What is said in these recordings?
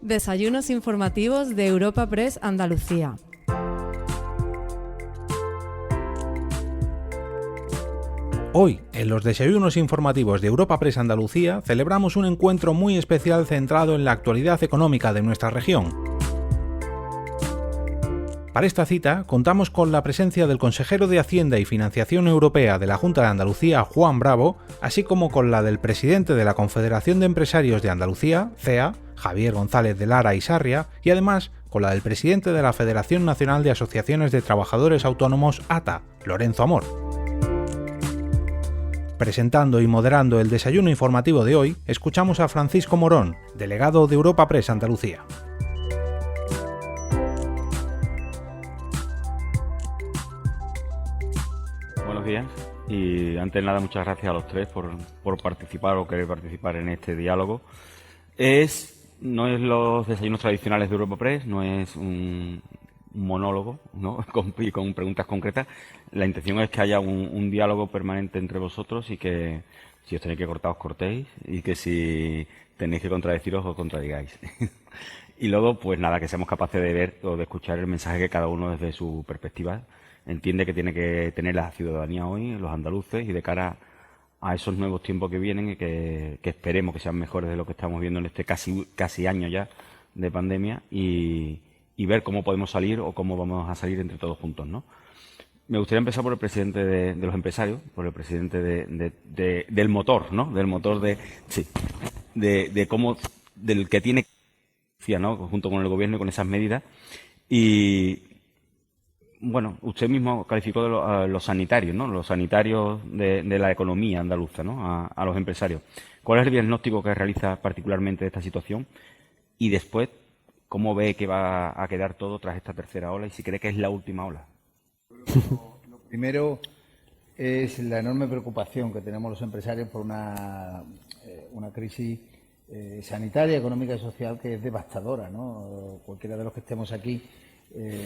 Desayunos informativos de Europa Press Andalucía. Hoy, en los desayunos informativos de Europa Press Andalucía, celebramos un encuentro muy especial centrado en la actualidad económica de nuestra región. Para esta cita, contamos con la presencia del consejero de Hacienda y Financiación Europea de la Junta de Andalucía, Juan Bravo, así como con la del presidente de la Confederación de Empresarios de Andalucía, CEA, Javier González de Lara y Sarria, y además con la del presidente de la Federación Nacional de Asociaciones de Trabajadores Autónomos, ATA, Lorenzo Amor. Presentando y moderando el desayuno informativo de hoy, escuchamos a Francisco Morón, delegado de Europa Press Andalucía. Buenos días y antes de nada muchas gracias a los tres por participar o querer participar en este diálogo. No es los desayunos tradicionales de Europa Press, no es un monólogo, ¿no? con preguntas concretas. La intención es que haya un diálogo permanente entre vosotros y que si os tenéis que cortar os cortéis y que si tenéis que contradeciros os contradigáis. Y luego, pues nada, que seamos capaces de ver o de escuchar el mensaje que cada uno desde su perspectiva entiende que tiene que tener la ciudadanía hoy, los andaluces, y de cara a esos nuevos tiempos que vienen y que esperemos que sean mejores de lo que estamos viendo en este casi año ya de pandemia y ver cómo podemos salir o cómo vamos a salir entre todos juntos, ¿no? Me gustaría empezar por el presidente de los empresarios, por el presidente del motor, ¿no? Del motor de cómo, del que tiene, ¿no? Junto con el gobierno y con esas medidas. Y bueno, usted mismo calificó de los sanitarios, ¿no? Los sanitarios de la economía andaluza, ¿no? A los empresarios. ¿Cuál es el diagnóstico que realiza particularmente de esta situación? Y después, ¿cómo ve que va a quedar todo tras esta tercera ola y si cree que es la última ola? Lo primero es la enorme preocupación que tenemos los empresarios por una crisis sanitaria, económica y social que es devastadora, ¿no? Cualquiera de los que estemos aquí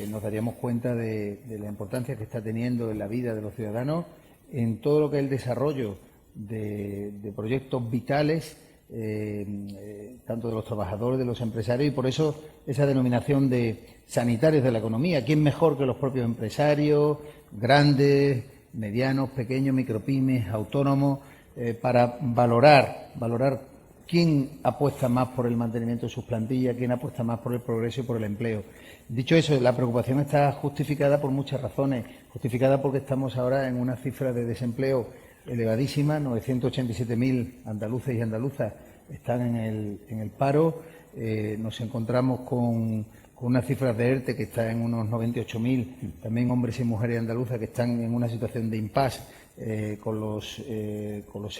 nos daríamos cuenta de la importancia que está teniendo en la vida de los ciudadanos, en todo lo que es el desarrollo de proyectos vitales, tanto de los trabajadores, de los empresarios, y por eso esa denominación de sanitarios de la economía. ¿Quién mejor que los propios empresarios, grandes, medianos, pequeños, micropymes, autónomos, para valorar quién apuesta más por el mantenimiento de sus plantillas, quién apuesta más por el progreso y por el empleo? Dicho eso, la preocupación está justificada por muchas razones. Justificada porque estamos ahora en una cifra de desempleo elevadísima. 987.000 andaluces y andaluzas están en el paro. Nos encontramos con unas cifras de ERTE que están en unos 98.000, también hombres y mujeres andaluzas que están en una situación de impasse con los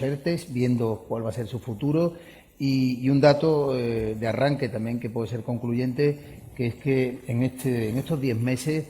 ERTEs, viendo cuál va a ser su futuro. Y un dato de arranque también que puede ser concluyente, que es que en estos 10 meses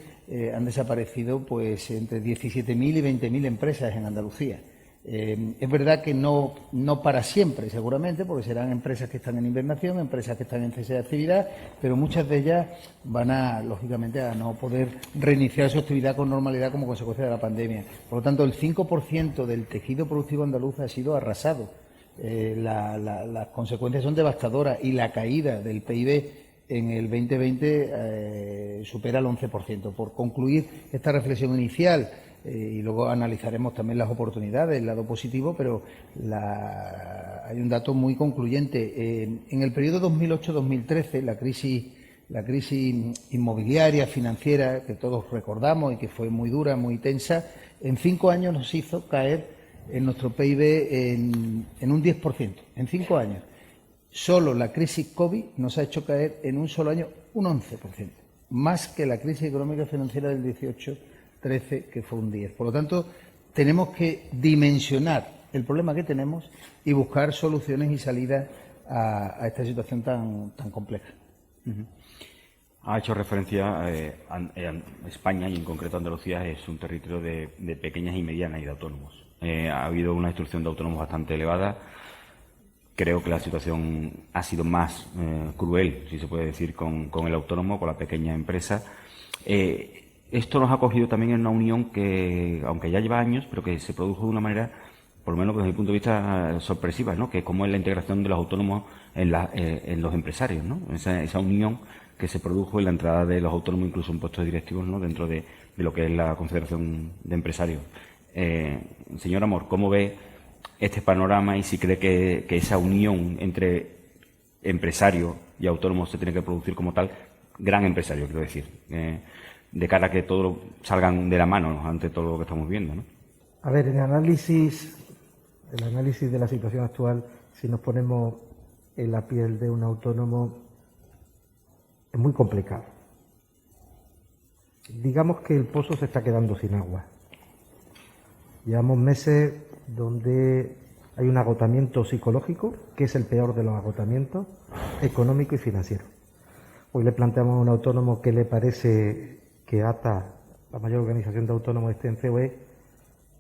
han desaparecido pues entre 17.000 y 20.000 empresas en Andalucía. Es verdad que no para siempre, seguramente, porque serán empresas que están en invernación, empresas que están en cese de actividad, pero muchas de ellas van lógicamente, a no poder reiniciar su actividad con normalidad como consecuencia de la pandemia. Por lo tanto, el 5% del tejido productivo andaluz ha sido arrasado. Las consecuencias son devastadoras y la caída del PIB en el 2020 supera el 11%. Por concluir esta reflexión inicial, y luego analizaremos también las oportunidades, el lado positivo, pero hay un dato muy concluyente. En el periodo 2008-2013, la crisis inmobiliaria, financiera, que todos recordamos y que fue muy dura, muy tensa, en 5 años nos hizo caer en nuestro PIB en un 10%, en 5 años. Solo la crisis COVID nos ha hecho caer en un solo año un 11%, más que la crisis económica y financiera del 18-13, que fue un 10%. Por lo tanto, tenemos que dimensionar el problema que tenemos y buscar soluciones y salidas a esta situación tan compleja. Ha hecho referencia a España, y en concreto Andalucía, es un territorio de pequeñas y medianas y de autónomos. Ha habido una instrucción de autónomos bastante elevada. Creo que la situación ha sido más cruel, si se puede decir, con el autónomo, con la pequeña empresa. Esto nos ha cogido también en una unión que, aunque ya lleva años, pero que se produjo de una manera por lo menos desde mi punto de vista, sorpresivas, ¿no? Que cómo es la integración de los autónomos en los empresarios, ¿no? Esa unión que se produjo en la entrada de los autónomos, incluso en puestos directivos, ¿no? Dentro de lo que es la Confederación de Empresarios. Señor Amor, ¿cómo ve este panorama y si cree que esa unión entre empresarios y autónomos se tiene que producir como tal, gran empresario, quiero decir, de cara a que todos salgan de la mano ante todo lo que estamos viendo, ¿no? A ver, el análisis de la situación actual, si nos ponemos en la piel de un autónomo, es muy complicado. Digamos que el pozo se está quedando sin agua. Llevamos meses donde hay un agotamiento psicológico, que es el peor de los agotamientos, económico y financiero. Hoy le planteamos a un autónomo qué le parece que ATA, la mayor organización de autónomos, esté en COE.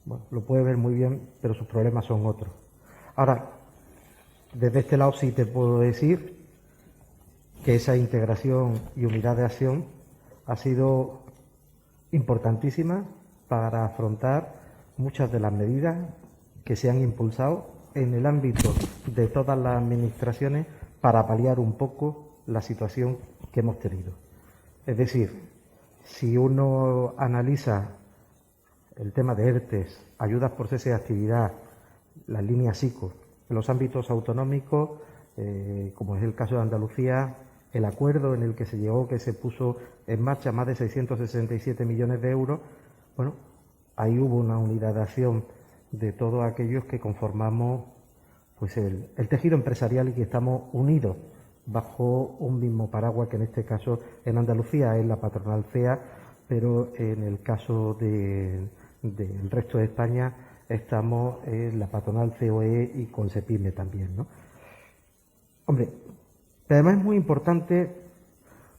Bueno, lo puede ver muy bien, pero sus problemas son otros. Ahora, desde este lado sí te puedo decir que esa integración y unidad de acción ha sido importantísima para afrontar muchas de las medidas que se han impulsado en el ámbito de todas las administraciones para paliar un poco la situación que hemos tenido. Es decir, si uno analiza el tema de ERTES, ayudas por cese de actividad, las líneas ICO, en los ámbitos autonómicos, como es el caso de Andalucía, el acuerdo en el que se llegó, que se puso en marcha más de 667 millones de euros, bueno, ahí hubo una unidad de acción de todos aquellos que conformamos pues el tejido empresarial y que estamos unidos bajo un mismo paraguas, que en este caso en Andalucía es la patronal CEA, pero en el caso del resto de España estamos en la patronal COE y con CEPIME también, ¿no? Hombre, además es muy importante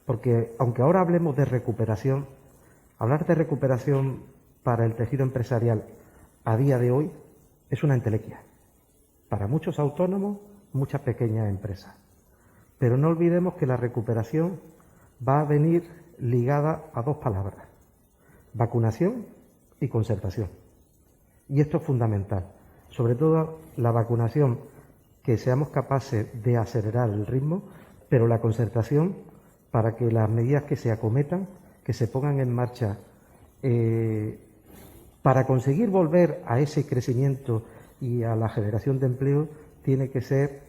porque, aunque ahora hablemos de recuperación, hablar de recuperación para el tejido empresarial a día de hoy es una entelequia. Para muchos autónomos, muchas pequeñas empresas. Pero no olvidemos que la recuperación va a venir ligada a dos palabras: vacunación y concertación. Y esto es fundamental. Sobre todo la vacunación, que seamos capaces de acelerar el ritmo, pero la concertación para que las medidas que se acometan, que se pongan en marcha para conseguir volver a ese crecimiento y a la generación de empleo, tiene que ser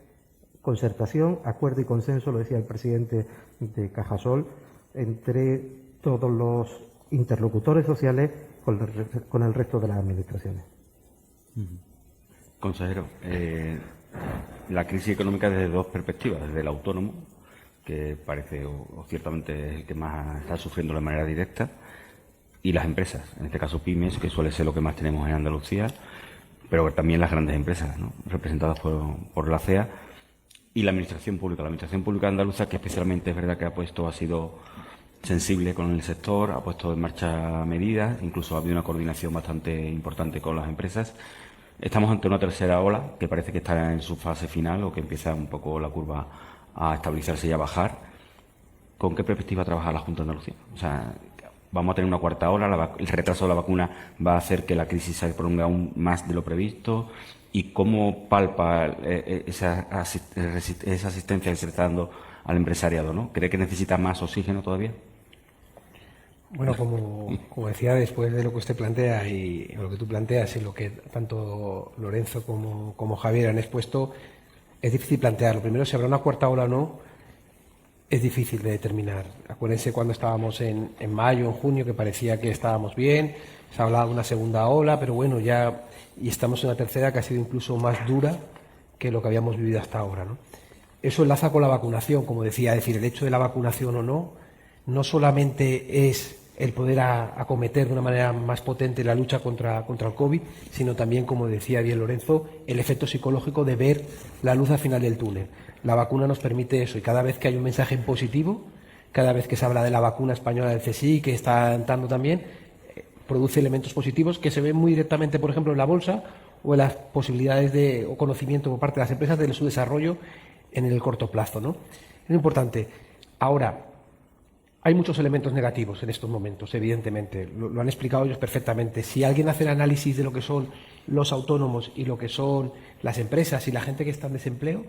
concertación, acuerdo y consenso, lo decía el presidente de Cajasol, entre todos los interlocutores sociales con el resto de las administraciones. Consejero, la crisis económica desde dos perspectivas: desde el autónomo, que parece o ciertamente es el que más está sufriendo de manera directa, y las empresas, en este caso pymes, que suele ser lo que más tenemos en Andalucía, pero también las grandes empresas, ¿no?, representadas por la CEA, y la administración pública. La administración pública andaluza, que especialmente es verdad que ha sido sensible con el sector, ha puesto en marcha medidas, incluso ha habido una coordinación bastante importante con las empresas. Estamos ante una tercera ola que parece que está en su fase final, o que empieza un poco la curva a estabilizarse y a bajar. ¿Con qué perspectiva trabaja la Junta de Andalucía? O sea, vamos a tener una cuarta ola, el retraso de la vacuna va a hacer que la crisis se prolongue aún más de lo previsto. ¿Y cómo palpa esa asistencia que se le está dando al empresariado, ¿no? ¿Cree que necesita más oxígeno todavía? Bueno, como decía, después de lo que usted plantea y lo que tú planteas y lo que tanto Lorenzo como Javier han expuesto, es difícil plantearlo. Primero, si habrá una cuarta ola o no, es difícil de determinar. Acuérdense cuando estábamos en mayo, en junio, que parecía que estábamos bien, se hablaba de una segunda ola, pero bueno, y estamos en una tercera que ha sido incluso más dura que lo que habíamos vivido hasta ahora, ¿no? Eso enlaza con la vacunación, como decía, es decir, el hecho de la vacunación o no solamente es el poder acometer de una manera más potente la lucha contra el COVID, sino también, como decía bien Lorenzo, el efecto psicológico de ver la luz al final del túnel. La vacuna nos permite eso, y cada vez que hay un mensaje positivo, cada vez que se habla de la vacuna española del CSI, que está dando también, produce elementos positivos que se ven muy directamente, por ejemplo, en la bolsa o en las posibilidades o conocimiento por parte de las empresas de su desarrollo en el corto plazo, ¿no? Es importante. Ahora, Hay muchos elementos negativos en estos momentos, evidentemente. Lo han explicado ellos perfectamente. Si alguien hace el análisis de lo que son los autónomos y lo que son las empresas y la gente que está en desempleo,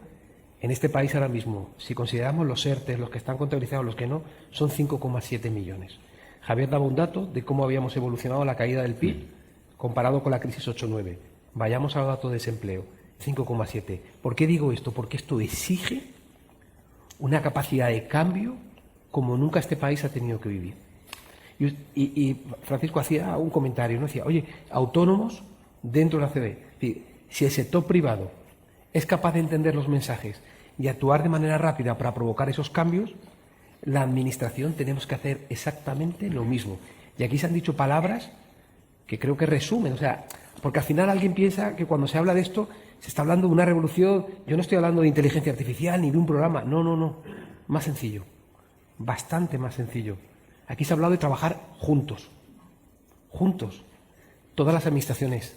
en este país ahora mismo, si consideramos los ERTE, los que están contabilizados, los que no, son 5,7 millones. Javier daba un dato de cómo habíamos evolucionado la caída del PIB comparado con la crisis 8-9. Vayamos al dato de desempleo, 5,7. ¿Por qué digo esto? Porque esto exige una capacidad de cambio como nunca este país ha tenido que vivir. Y Francisco hacía un comentario, ¿no? Decía, oye, autónomos dentro de la CB. Es decir, si el sector privado es capaz de entender los mensajes y actuar de manera rápida para provocar esos cambios, la Administración tenemos que hacer exactamente lo mismo. Y aquí se han dicho palabras que creo que resumen, o sea, porque al final alguien piensa que cuando se habla de esto se está hablando de una revolución. Yo no estoy hablando de inteligencia artificial ni de un programa, no, más sencillo, bastante más sencillo. Aquí se ha hablado de trabajar juntos, todas las administraciones,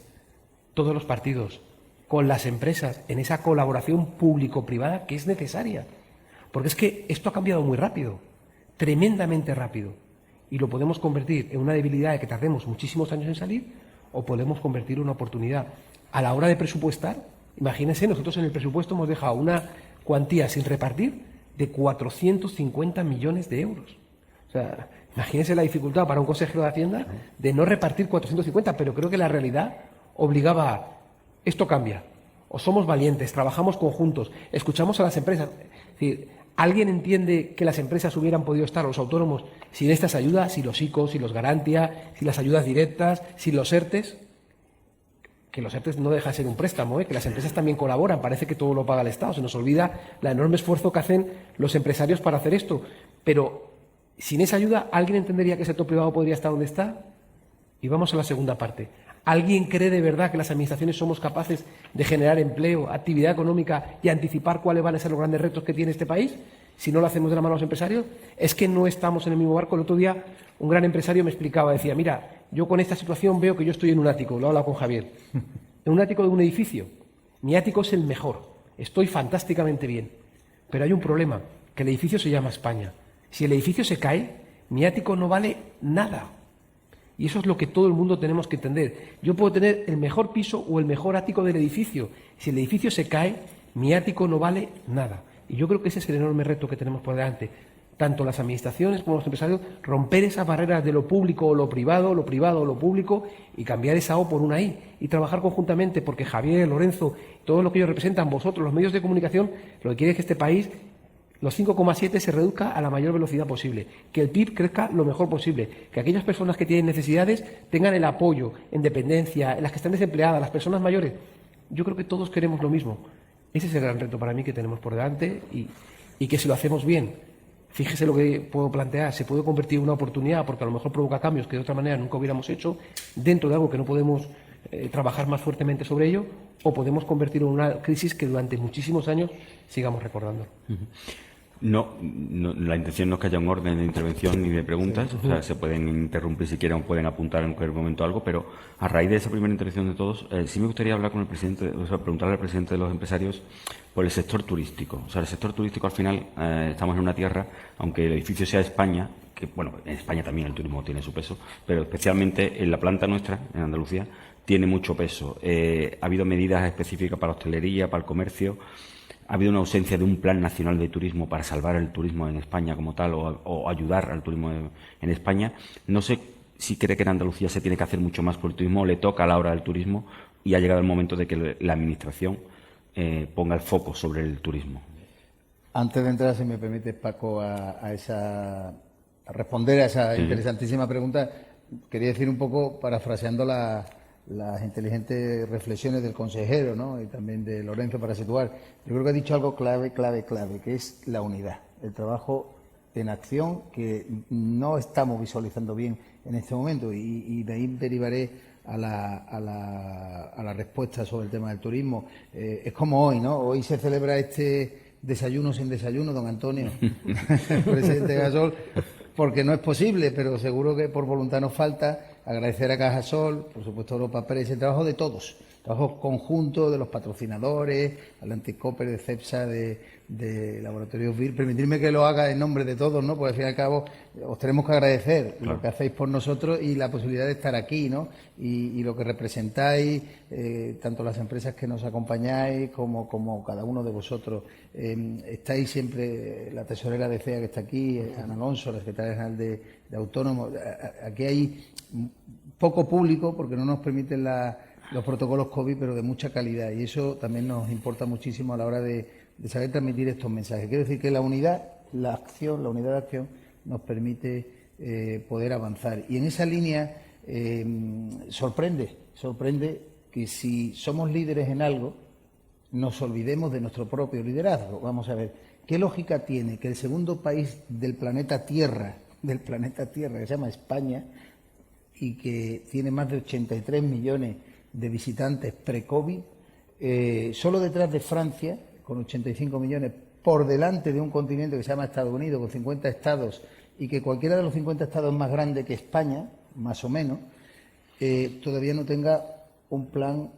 todos los partidos, con las empresas, en esa colaboración público-privada que es necesaria. Porque es que esto ha cambiado muy rápido, tremendamente rápido, y lo podemos convertir en una debilidad de que tardemos muchísimos años en salir, o podemos convertir en una oportunidad. A la hora de presupuestar, imagínense, nosotros en el presupuesto hemos dejado una cuantía sin repartir de 450 millones de euros. O sea, imagínense la dificultad para un consejero de Hacienda de no repartir 450, pero creo que la realidad obligaba a esto cambia. O somos valientes, trabajamos conjuntos, escuchamos a las empresas. Es decir, ¿alguien entiende que las empresas hubieran podido estar, los autónomos, sin estas ayudas, sin los ICO, sin los Garantia, sin las ayudas directas, sin los ERTES? Que los ERTES no deja de ser un préstamo, que las empresas también colaboran, parece que todo lo paga el Estado, se nos olvida el enorme esfuerzo que hacen los empresarios para hacer esto. Pero sin esa ayuda, ¿alguien entendería que el sector privado podría estar donde está? Y vamos a la segunda parte. ¿Alguien cree de verdad que las administraciones somos capaces de generar empleo, actividad económica y anticipar cuáles van a ser los grandes retos que tiene este país si no lo hacemos de la mano a los empresarios? Es que no estamos en el mismo barco. El otro día un gran empresario me explicaba, decía, mira, yo con esta situación veo que yo estoy en un ático, lo he hablado con Javier, en un ático de un edificio. Mi ático es el mejor, estoy fantásticamente bien, pero hay un problema, que el edificio se llama España. Si el edificio se cae, mi ático no vale nada. Y eso es lo que todo el mundo tenemos que entender. Yo puedo tener el mejor piso o el mejor ático del edificio. Si el edificio se cae, mi ático no vale nada. Y yo creo que ese es el enorme reto que tenemos por delante. Tanto las administraciones como los empresarios, romper esas barreras de lo público o lo privado o lo público y cambiar esa O por una I. Y trabajar conjuntamente, porque Javier, Lorenzo, todo lo que ellos representan, vosotros, los medios de comunicación, lo que quiere es que este país, los 5,7 se reduzca a la mayor velocidad posible, que el PIB crezca lo mejor posible, que aquellas personas que tienen necesidades tengan el apoyo en dependencia, en las que están desempleadas, las personas mayores. Yo creo que todos queremos lo mismo. Ese es el gran reto para mí que tenemos por delante y que si lo hacemos bien, fíjese lo que puedo plantear, se puede convertir en una oportunidad porque a lo mejor provoca cambios que de otra manera nunca hubiéramos hecho dentro de algo que no podemos trabajar más fuertemente sobre ello, o podemos convertirlo en una crisis que durante muchísimos años sigamos recordando. No, la intención no es que haya un orden de intervención ni de preguntas, o sea, se pueden interrumpir si quieren o pueden apuntar en cualquier momento algo, pero a raíz de esa primera intervención de todos, sí me gustaría hablar con el presidente, o sea, preguntarle al presidente de los empresarios por el sector turístico. O sea, el sector turístico al final, estamos en una tierra, aunque el edificio sea España, que bueno, en España también el turismo tiene su peso, pero especialmente en la planta nuestra, en Andalucía, tiene mucho peso. Ha habido medidas específicas para la hostelería, para el comercio. Ha habido una ausencia de un plan nacional de turismo para salvar el turismo en España como tal o ayudar al turismo en España. No sé si cree que en Andalucía se tiene que hacer mucho más por el turismo o le toca a la hora del turismo y ha llegado el momento de que la Administración ponga el foco sobre el turismo. Antes de entrar, si me permite, Paco, a responder a esa interesantísima pregunta, quería decir un poco, parafraseando las inteligentes reflexiones del consejero, ¿no? Y también de Lorenzo, para situar. Yo creo que ha dicho algo clave, que es la unidad, el trabajo en acción que no estamos visualizando bien en este momento. Y de ahí derivaré a la respuesta sobre el tema del turismo. Es como hoy, ¿no? Hoy se celebra este desayuno sin desayuno, don Antonio, presidente Gasol, porque no es posible, pero seguro que por voluntad nos falta. Agradecer a Cajasol, por supuesto a Europa Press, el trabajo de todos trabajo conjunto de los patrocinadores, Atlantic Copper, de CEPSA, de Laboratorios Vir. Permitidme que lo haga en nombre de todos, ¿no? Porque al fin y al cabo os tenemos que agradecer lo que hacéis por nosotros y la posibilidad de estar aquí, ¿no? Y lo que representáis, tanto las empresas que nos acompañáis como cada uno de vosotros. Estáis siempre, la tesorera de CEA que está aquí, Ana Alonso, la secretaria general de Autónomos. Aquí hay poco público porque no nos permiten los protocolos COVID, pero de mucha calidad, y eso también nos importa muchísimo a la hora de saber transmitir estos mensajes. Quiero decir que la unidad de acción nos permite poder avanzar, y en esa línea sorprende que si somos líderes en algo nos olvidemos de nuestro propio liderazgo. Vamos a ver, ¿qué lógica tiene que el segundo país del planeta Tierra, que se llama España, y que tiene más de 83 millones de visitantes pre-COVID, solo detrás de Francia, con 85 millones, por delante de un continente que se llama Estados Unidos, con 50 estados, y que cualquiera de los 50 estados es más grande que España, más o menos, todavía no tenga un plan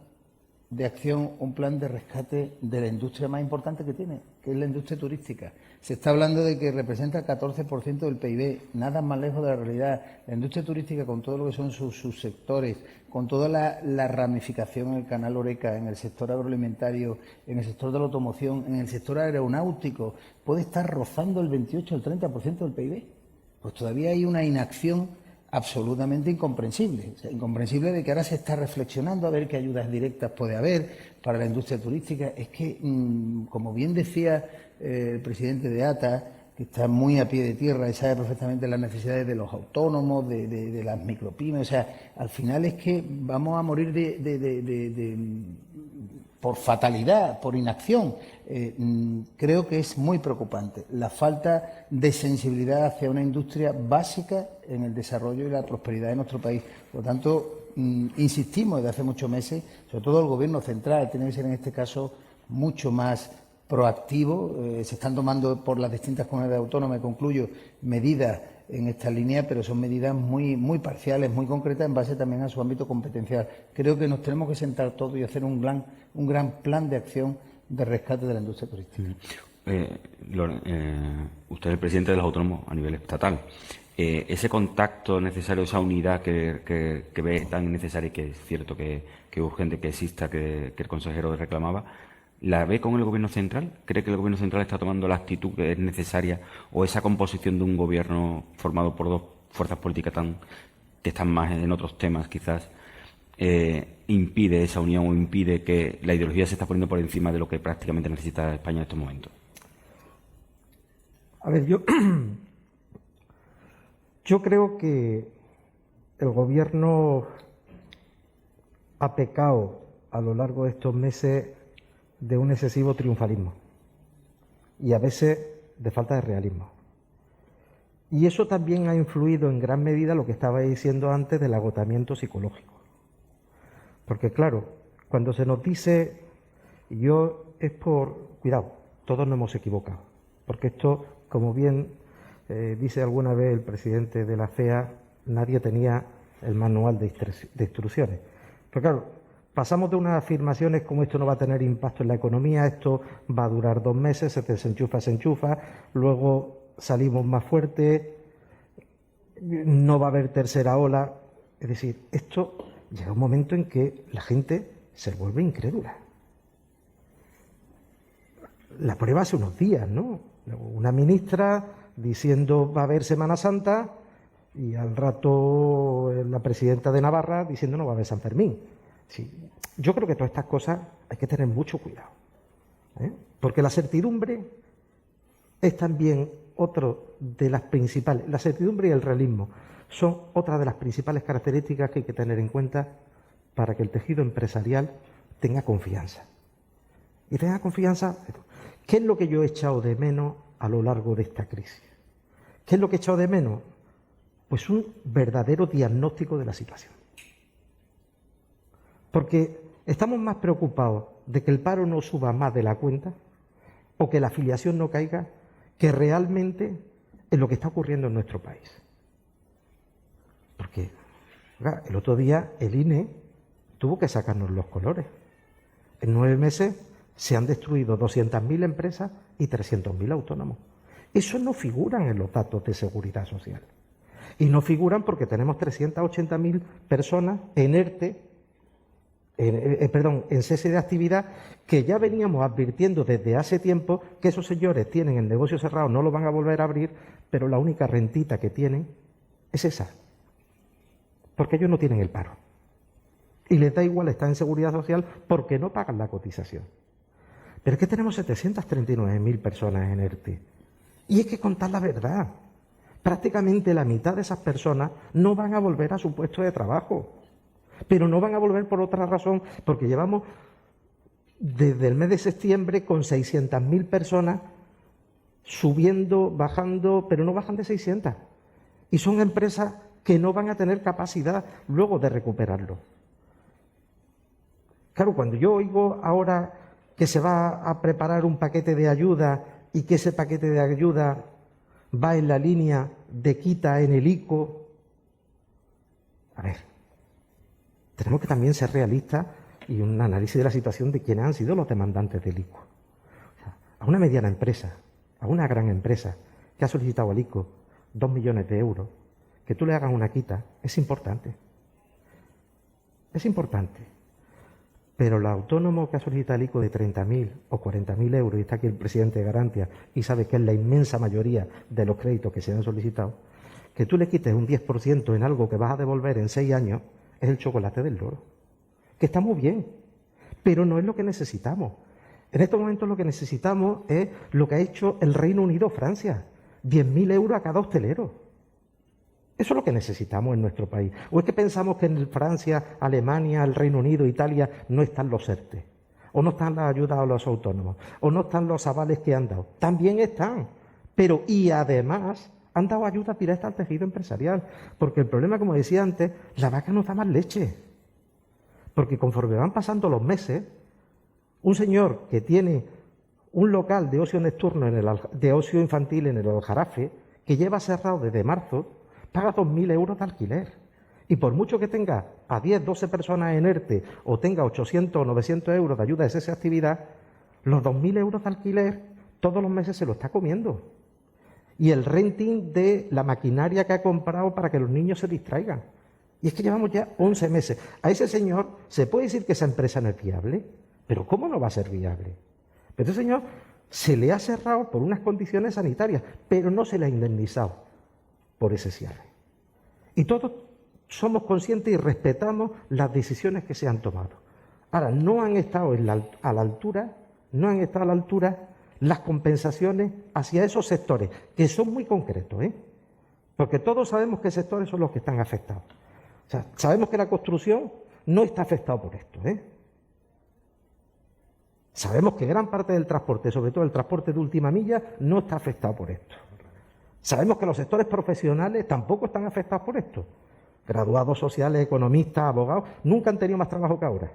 de acción, un plan de rescate de la industria más importante que tiene, que es la industria turística? Se está hablando de que representa el 14% del PIB, nada más lejos de la realidad. La industria turística, con todo lo que son sus subsectores, con toda la ramificación en el canal Horeca, en el sector agroalimentario, en el sector de la automoción, en el sector aeronáutico, puede estar rozando el 28 o el 30% del PIB. Pues todavía hay una inacción absolutamente incomprensible. O sea, incomprensible de que ahora se está reflexionando a ver qué ayudas directas puede haber para la industria turística. Es que, como bien decía el presidente de ATA, que está muy a pie de tierra y sabe perfectamente las necesidades de los autónomos, de las micropymes, o sea, al final es que vamos a morir por fatalidad, por inacción. Creo que es muy preocupante la falta de sensibilidad hacia una industria básica en el desarrollo y la prosperidad de nuestro país. Por lo tanto, insistimos desde hace muchos meses, sobre todo el Gobierno central, tiene que ser en este caso mucho más proactivo. Se están tomando por las distintas comunidades autónomas, concluyo, medidas en esta línea, pero son medidas muy, muy parciales, muy concretas, en base también a su ámbito competencial. Creo que nos tenemos que sentar todos y hacer un gran plan de acción de rescate de la industria turística. Usted es el presidente de los autónomos a nivel estatal. Ese contacto necesario, esa unidad que ve tan necesaria, y que es cierto que es urgente que exista, que el consejero reclamaba, ¿la ve con el Gobierno central? ¿Cree que el Gobierno central está tomando la actitud que es necesaria, o esa composición de un Gobierno formado por dos fuerzas políticas que están más en otros temas quizás, impide esa unión o impide que la ideología se está poniendo por encima de lo que prácticamente necesita España en estos momentos? A ver, yo creo que el Gobierno ha pecado a lo largo de estos meses de un excesivo triunfalismo y a veces de falta de realismo. Y eso también ha influido en gran medida lo que estaba diciendo antes del agotamiento psicológico. Porque claro, cuando se nos dice, cuidado, todos nos hemos equivocado, porque esto, como bien dice alguna vez el presidente de la CEA, nadie tenía el manual de instrucciones. Pero claro, pasamos de unas afirmaciones como esto no va a tener impacto en la economía, esto va a durar 2 meses, se desenchufa, luego salimos más fuertes, no va a haber tercera ola. Es decir, esto llega un momento en que la gente se vuelve incrédula. La prueba hace unos días, ¿no? Una ministra diciendo va a haber Semana Santa y al rato la presidenta de Navarra diciendo no va a haber San Fermín. Sí, yo creo que todas estas cosas hay que tener mucho cuidado, porque la certidumbre es también otro de las principales, la certidumbre y el realismo son otra de las principales características que hay que tener en cuenta para que el tejido empresarial tenga confianza. Y tenga confianza, ¿qué es lo que yo he echado de menos a lo largo de esta crisis? ¿Qué es lo que he echado de menos? Pues un verdadero diagnóstico de la situación. Porque estamos más preocupados de que el paro no suba más de la cuenta o que la afiliación no caiga que realmente en lo que está ocurriendo en nuestro país. Porque el otro día el INE tuvo que sacarnos los colores. En 9 meses se han destruido 200.000 empresas y 300.000 autónomos. Eso no figuran en los datos de seguridad social. Y no figuran porque tenemos 380.000 personas en ERTE, en cese de actividad, que ya veníamos advirtiendo desde hace tiempo que esos señores tienen el negocio cerrado, no lo van a volver a abrir, pero la única rentita que tienen es esa, porque ellos no tienen el paro. Y les da igual estar en seguridad social porque no pagan la cotización. Pero es que tenemos 739.000 personas en ERTE. Y es que contar la verdad, prácticamente la mitad de esas personas no van a volver a su puesto de trabajo. Pero no van a volver por otra razón, porque llevamos desde el mes de septiembre con 600.000 personas subiendo, bajando, pero no bajan de 600. Y son empresas que no van a tener capacidad luego de recuperarlo. Claro, cuando yo oigo ahora que se va a preparar un paquete de ayuda y que ese paquete de ayuda va en la línea de quita en el ICO, a ver, tenemos que también ser realistas y un análisis de la situación de quiénes han sido los demandantes del ICO. O sea, a una mediana empresa, a una gran empresa que ha solicitado al ICO 2 millones de euros, que tú le hagas una quita, es importante. Es importante. Pero el autónomo que ha solicitado el ICO de 30.000 o 40.000 euros, y está aquí el presidente de Garantia, y sabe que es la inmensa mayoría de los créditos que se han solicitado, que tú le quites un 10% en algo que vas a devolver en 6 años, es el chocolate del loro. Que está muy bien, pero no es lo que necesitamos. En estos momentos lo que necesitamos es lo que ha hecho el Reino Unido o Francia, 10.000 euros a cada hostelero. Eso es lo que necesitamos en nuestro país. ¿O es que pensamos que en Francia, Alemania, el Reino Unido, Italia no están los ERTE? ¿O no están las ayudas a los autónomos? ¿O no están los avales que han dado? También están. Pero, y además, han dado ayudas directas al tejido empresarial. Porque el problema, como decía antes, la vaca no da más leche. Porque conforme van pasando los meses, un señor que tiene un local de ocio nocturno, de ocio infantil en el Aljarafe, que lleva cerrado desde marzo, paga 2.000 euros de alquiler. Y por mucho que tenga a 10, 12 personas en ERTE o tenga 800 o 900 euros de ayuda de esa actividad, los 2.000 euros de alquiler todos los meses se lo está comiendo. Y el renting de la maquinaria que ha comprado para que los niños se distraigan. Y es que llevamos ya 11 meses. A ese señor se puede decir que esa empresa no es viable, pero ¿cómo no va a ser viable? Pero ese señor se le ha cerrado por unas condiciones sanitarias, pero no se le ha indemnizado por ese cierre. Y todos somos conscientes y respetamos las decisiones que se han tomado. Ahora, no han estado a la altura las compensaciones hacia esos sectores, que son muy concretos, porque todos sabemos qué sectores son los que están afectados. O sea, sabemos que la construcción no está afectada por esto, Sabemos que gran parte del transporte, sobre todo el transporte de última milla, no está afectado por esto. Sabemos que los sectores profesionales tampoco están afectados por esto. Graduados sociales, economistas, abogados, nunca han tenido más trabajo que ahora.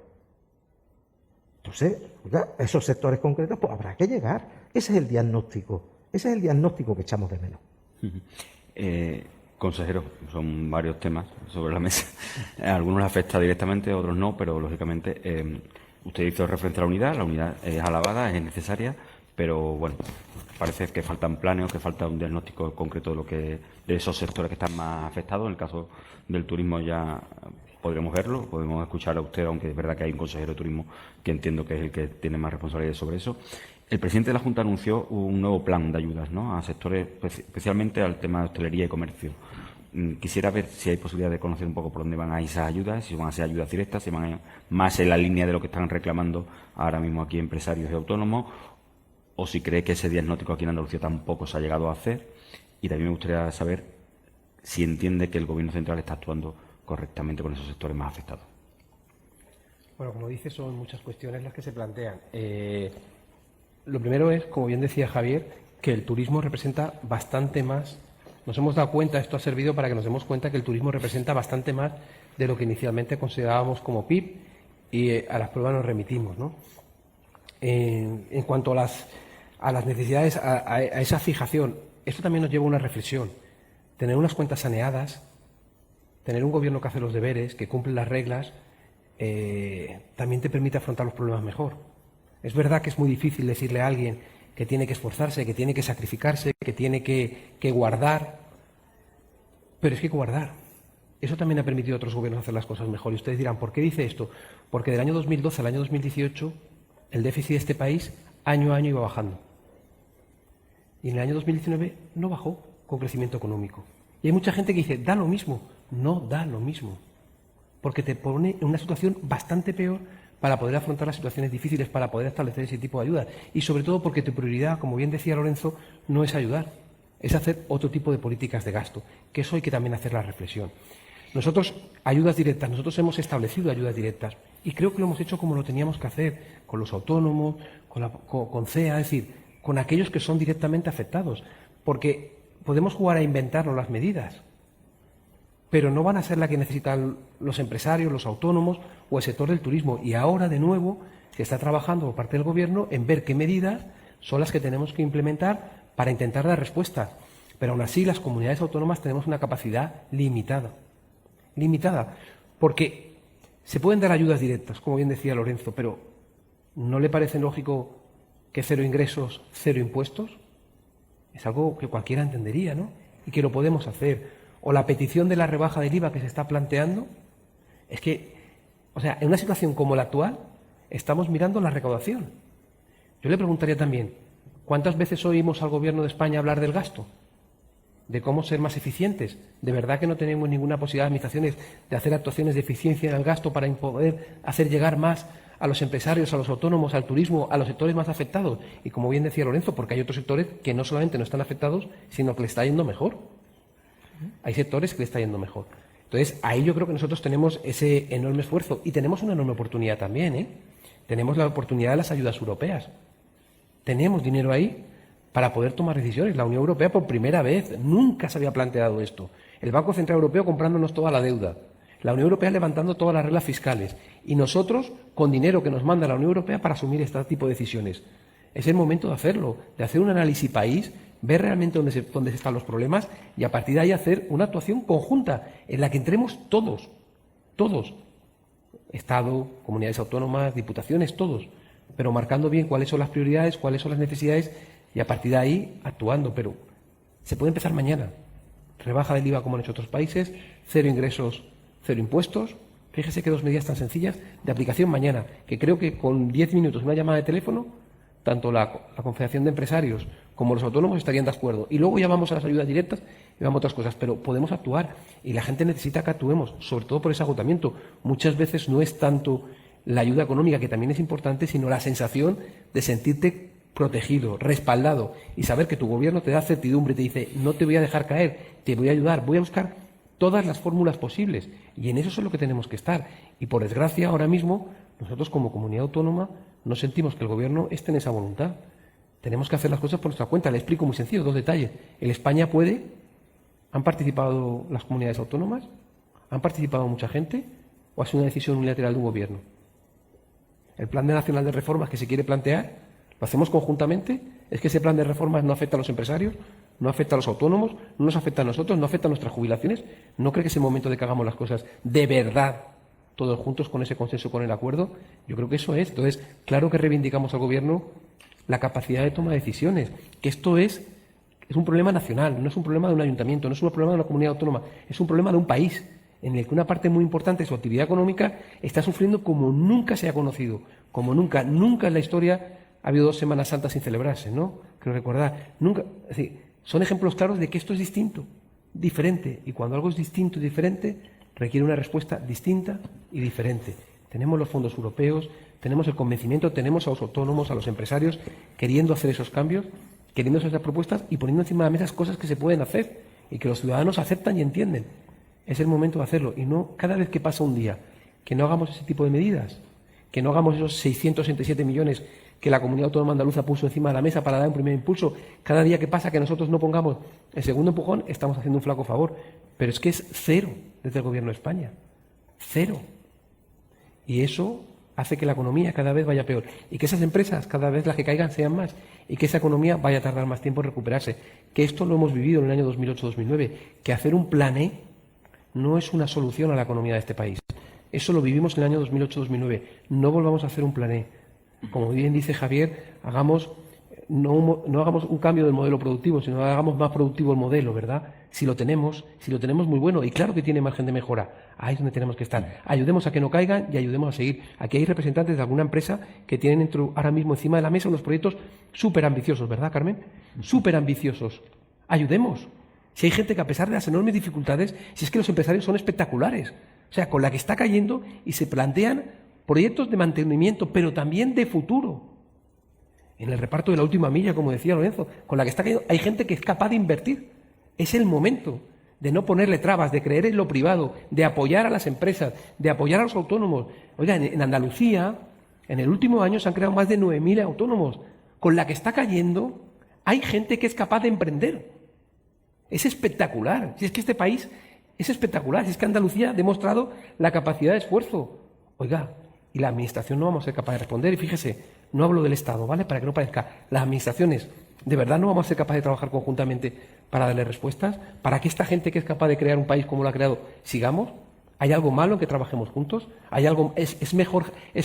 Entonces, oiga, esos sectores concretos, pues habrá que llegar. Ese es el diagnóstico. Ese es el diagnóstico que echamos de menos. Consejero, son varios temas sobre la mesa. Algunos les afecta directamente, otros no, pero lógicamente usted hizo referencia a la unidad es alabada, es necesaria, pero bueno, parece que faltan planes, que falta un diagnóstico concreto de esos sectores que están más afectados. En el caso del turismo ya podremos verlo, podemos escuchar a usted, aunque es verdad que hay un consejero de turismo que entiendo que es el que tiene más responsabilidad sobre eso. El presidente de la Junta anunció un nuevo plan de ayudas, ¿no?, a sectores, especialmente al tema de hostelería y comercio. Quisiera ver si hay posibilidad de conocer un poco por dónde van a ir esas ayudas, si van a ser ayudas directas, si van a ir más en la línea de lo que están reclamando ahora mismo aquí empresarios y autónomos, o si cree que ese diagnóstico aquí en Andalucía tampoco se ha llegado a hacer. Y también me gustaría saber si entiende que el Gobierno central está actuando correctamente con esos sectores más afectados. Bueno, como dice, son muchas cuestiones las que se plantean. Lo primero es, como bien decía Javier, que el turismo representa bastante más. Nos hemos dado cuenta, esto ha servido para que nos demos cuenta que el turismo representa bastante más de lo que inicialmente considerábamos como PIB y a las pruebas nos remitimos, ¿no? En cuanto a las necesidades, a esa fijación, esto también nos lleva a una reflexión. Tener unas cuentas saneadas, tener un gobierno que hace los deberes, que cumple las reglas, también te permite afrontar los problemas mejor. Es verdad que es muy difícil decirle a alguien que tiene que esforzarse, que tiene que sacrificarse, que tiene que guardar, pero es que guardar. Eso también ha permitido a otros gobiernos hacer las cosas mejor. Y ustedes dirán, ¿por qué dice esto? Porque del año 2012 al año 2018 el déficit de este país año a año iba bajando. Y en el año 2019 no bajó con crecimiento económico. Y hay mucha gente que dice, da lo mismo. No da lo mismo. Porque te pone en una situación bastante peor para poder afrontar las situaciones difíciles, para poder establecer ese tipo de ayuda. Y sobre todo porque tu prioridad, como bien decía Lorenzo, no es ayudar, es hacer otro tipo de políticas de gasto, que eso hay que también hacer la reflexión. Nosotros, ayudas directas, nosotros hemos establecido ayudas directas y creo que lo hemos hecho como lo teníamos que hacer, con los autónomos, con CEA, es decir, con aquellos que son directamente afectados, porque podemos jugar a inventarnos las medidas, pero no van a ser las que necesitan los empresarios, los autónomos o el sector del turismo. Y ahora, de nuevo, se está trabajando por parte del Gobierno en ver qué medidas son las que tenemos que implementar para intentar dar respuestas. Pero aún así, las comunidades autónomas tenemos una capacidad limitada. Limitada, porque se pueden dar ayudas directas, como bien decía Lorenzo, pero ¿no le parece lógico que 0 ingresos, 0 impuestos? Es algo que cualquiera entendería, ¿no? Y que lo podemos hacer. O la petición de la rebaja del IVA que se está planteando, es que, o sea, en una situación como la actual, estamos mirando la recaudación. Yo le preguntaría también, ¿cuántas veces oímos al Gobierno de España hablar del gasto? De cómo ser más eficientes. ¿De verdad que no tenemos ninguna posibilidad de administraciones de hacer actuaciones de eficiencia en el gasto para poder hacer llegar más a los empresarios, a los autónomos, al turismo, a los sectores más afectados? Y como bien decía Lorenzo, porque hay otros sectores que no solamente no están afectados, sino que le está yendo mejor. Hay sectores que le está yendo mejor. Entonces, ahí yo creo que nosotros tenemos ese enorme esfuerzo y tenemos una enorme oportunidad también, ¿eh? Tenemos la oportunidad de las ayudas europeas. Tenemos dinero ahí para poder tomar decisiones. La Unión Europea por primera vez nunca se había planteado esto. El Banco Central Europeo comprándonos toda la deuda. La Unión Europea levantando todas las reglas fiscales. Y nosotros con dinero que nos manda la Unión Europea para asumir este tipo de decisiones. Es el momento de hacerlo, de hacer un análisis país, ver realmente dónde están los problemas y a partir de ahí hacer una actuación conjunta en la que entremos todos, Estado, comunidades autónomas, diputaciones, todos, pero marcando bien cuáles son las prioridades, cuáles son las necesidades y a partir de ahí actuando. Pero se puede empezar mañana. Rebaja del IVA como han hecho otros países, 0 ingresos, 0 impuestos. Fíjese que 2 medidas tan sencillas de aplicación mañana, que creo que con 10 minutos una llamada de teléfono tanto la Confederación de Empresarios como los autónomos estarían de acuerdo. Y luego ya vamos a las ayudas directas y vamos a otras cosas. Pero podemos actuar y la gente necesita que actuemos, sobre todo por ese agotamiento. Muchas veces no es tanto la ayuda económica, que también es importante, sino la sensación de sentirte protegido, respaldado y saber que tu gobierno te da certidumbre, te dice, no te voy a dejar caer, te voy a ayudar, voy a buscar todas las fórmulas posibles. Y en eso es lo que tenemos que estar. Y por desgracia, ahora mismo, nosotros como comunidad autónoma no sentimos que el Gobierno esté en esa voluntad. Tenemos que hacer las cosas por nuestra cuenta. Le explico muy sencillo, 2 detalles. En España ¿han participado las comunidades autónomas? ¿Han participado mucha gente? ¿O ha sido una decisión unilateral de un Gobierno? El Plan Nacional de Reformas que se quiere plantear, ¿lo hacemos conjuntamente? ¿Es que ese plan de reformas no afecta a los empresarios? ¿No afecta a los autónomos? ¿No nos afecta a nosotros? ¿No afecta a nuestras jubilaciones? ¿No cree que es el momento de que hagamos las cosas de verdad todos juntos con ese consenso, con el acuerdo? Yo creo que eso es. Entonces, claro que reivindicamos al Gobierno la capacidad de toma de decisiones, que esto es un problema nacional, no es un problema de un ayuntamiento, no es un problema de una comunidad autónoma, es un problema de un país en el que una parte muy importante de su actividad económica está sufriendo como nunca se ha conocido, como nunca en la historia ha habido 2 Semanas Santas sin celebrarse, ¿no? Creo recordar, nunca. Es decir, son ejemplos claros de que esto es distinto, diferente, y cuando algo es distinto y diferente requiere una respuesta distinta y diferente. Tenemos los fondos europeos, tenemos el convencimiento, tenemos a los autónomos, a los empresarios queriendo hacer esos cambios, queriendo hacer esas propuestas y poniendo encima de la mesa cosas que se pueden hacer y que los ciudadanos aceptan y entienden. Es el momento de hacerlo y no cada vez que pasa un día que no hagamos ese tipo de medidas, que no hagamos esos 667 millones que la Comunidad Autónoma Andaluza puso encima de la mesa para dar un primer impulso. Cada día que pasa que nosotros no pongamos el segundo empujón, estamos haciendo un flaco favor. Pero es que es 0 desde el Gobierno de España. 0. Y eso hace que la economía cada vez vaya peor. Y que esas empresas, cada vez las que caigan, sean más. Y que esa economía vaya a tardar más tiempo en recuperarse. Que esto lo hemos vivido en el año 2008-2009. Que hacer un plan E no es una solución a la economía de este país. Eso lo vivimos en el año 2008-2009. No volvamos a hacer un plan E. Como bien dice Javier, no hagamos un cambio del modelo productivo, sino hagamos más productivo el modelo, ¿verdad? Si lo tenemos muy bueno, y claro que tiene margen de mejora, ahí es donde tenemos que estar. Ayudemos a que no caigan y ayudemos a seguir. Aquí hay representantes de alguna empresa que tienen ahora mismo encima de la mesa unos proyectos súper ambiciosos, ¿verdad, Carmen? Súper ambiciosos. Ayudemos. Si hay gente que, a pesar de las enormes dificultades, si es que los empresarios son espectaculares, o sea, con la que está cayendo, y se plantean proyectos de mantenimiento, pero también de futuro. En el reparto de la última milla, como decía Lorenzo, con la que está cayendo, hay gente que es capaz de invertir. Es el momento de no ponerle trabas, de creer en lo privado, de apoyar a las empresas, de apoyar a los autónomos. Oiga, en Andalucía, en el último año se han creado más de 9.000 autónomos. Con la que está cayendo, hay gente que es capaz de emprender. Es espectacular. Si es que este país es espectacular. Si es que Andalucía ha demostrado la capacidad de esfuerzo. Oiga, y la administración no vamos a ser capaz de responder. Y fíjese, no hablo del Estado, ¿vale? Para que no parezca. Las administraciones, ¿de verdad no vamos a ser capaces de trabajar conjuntamente para darle respuestas? ¿Para que esta gente que es capaz de crear un país como lo ha creado, sigamos? ¿Hay algo malo en que trabajemos juntos? ¿Hay algo, es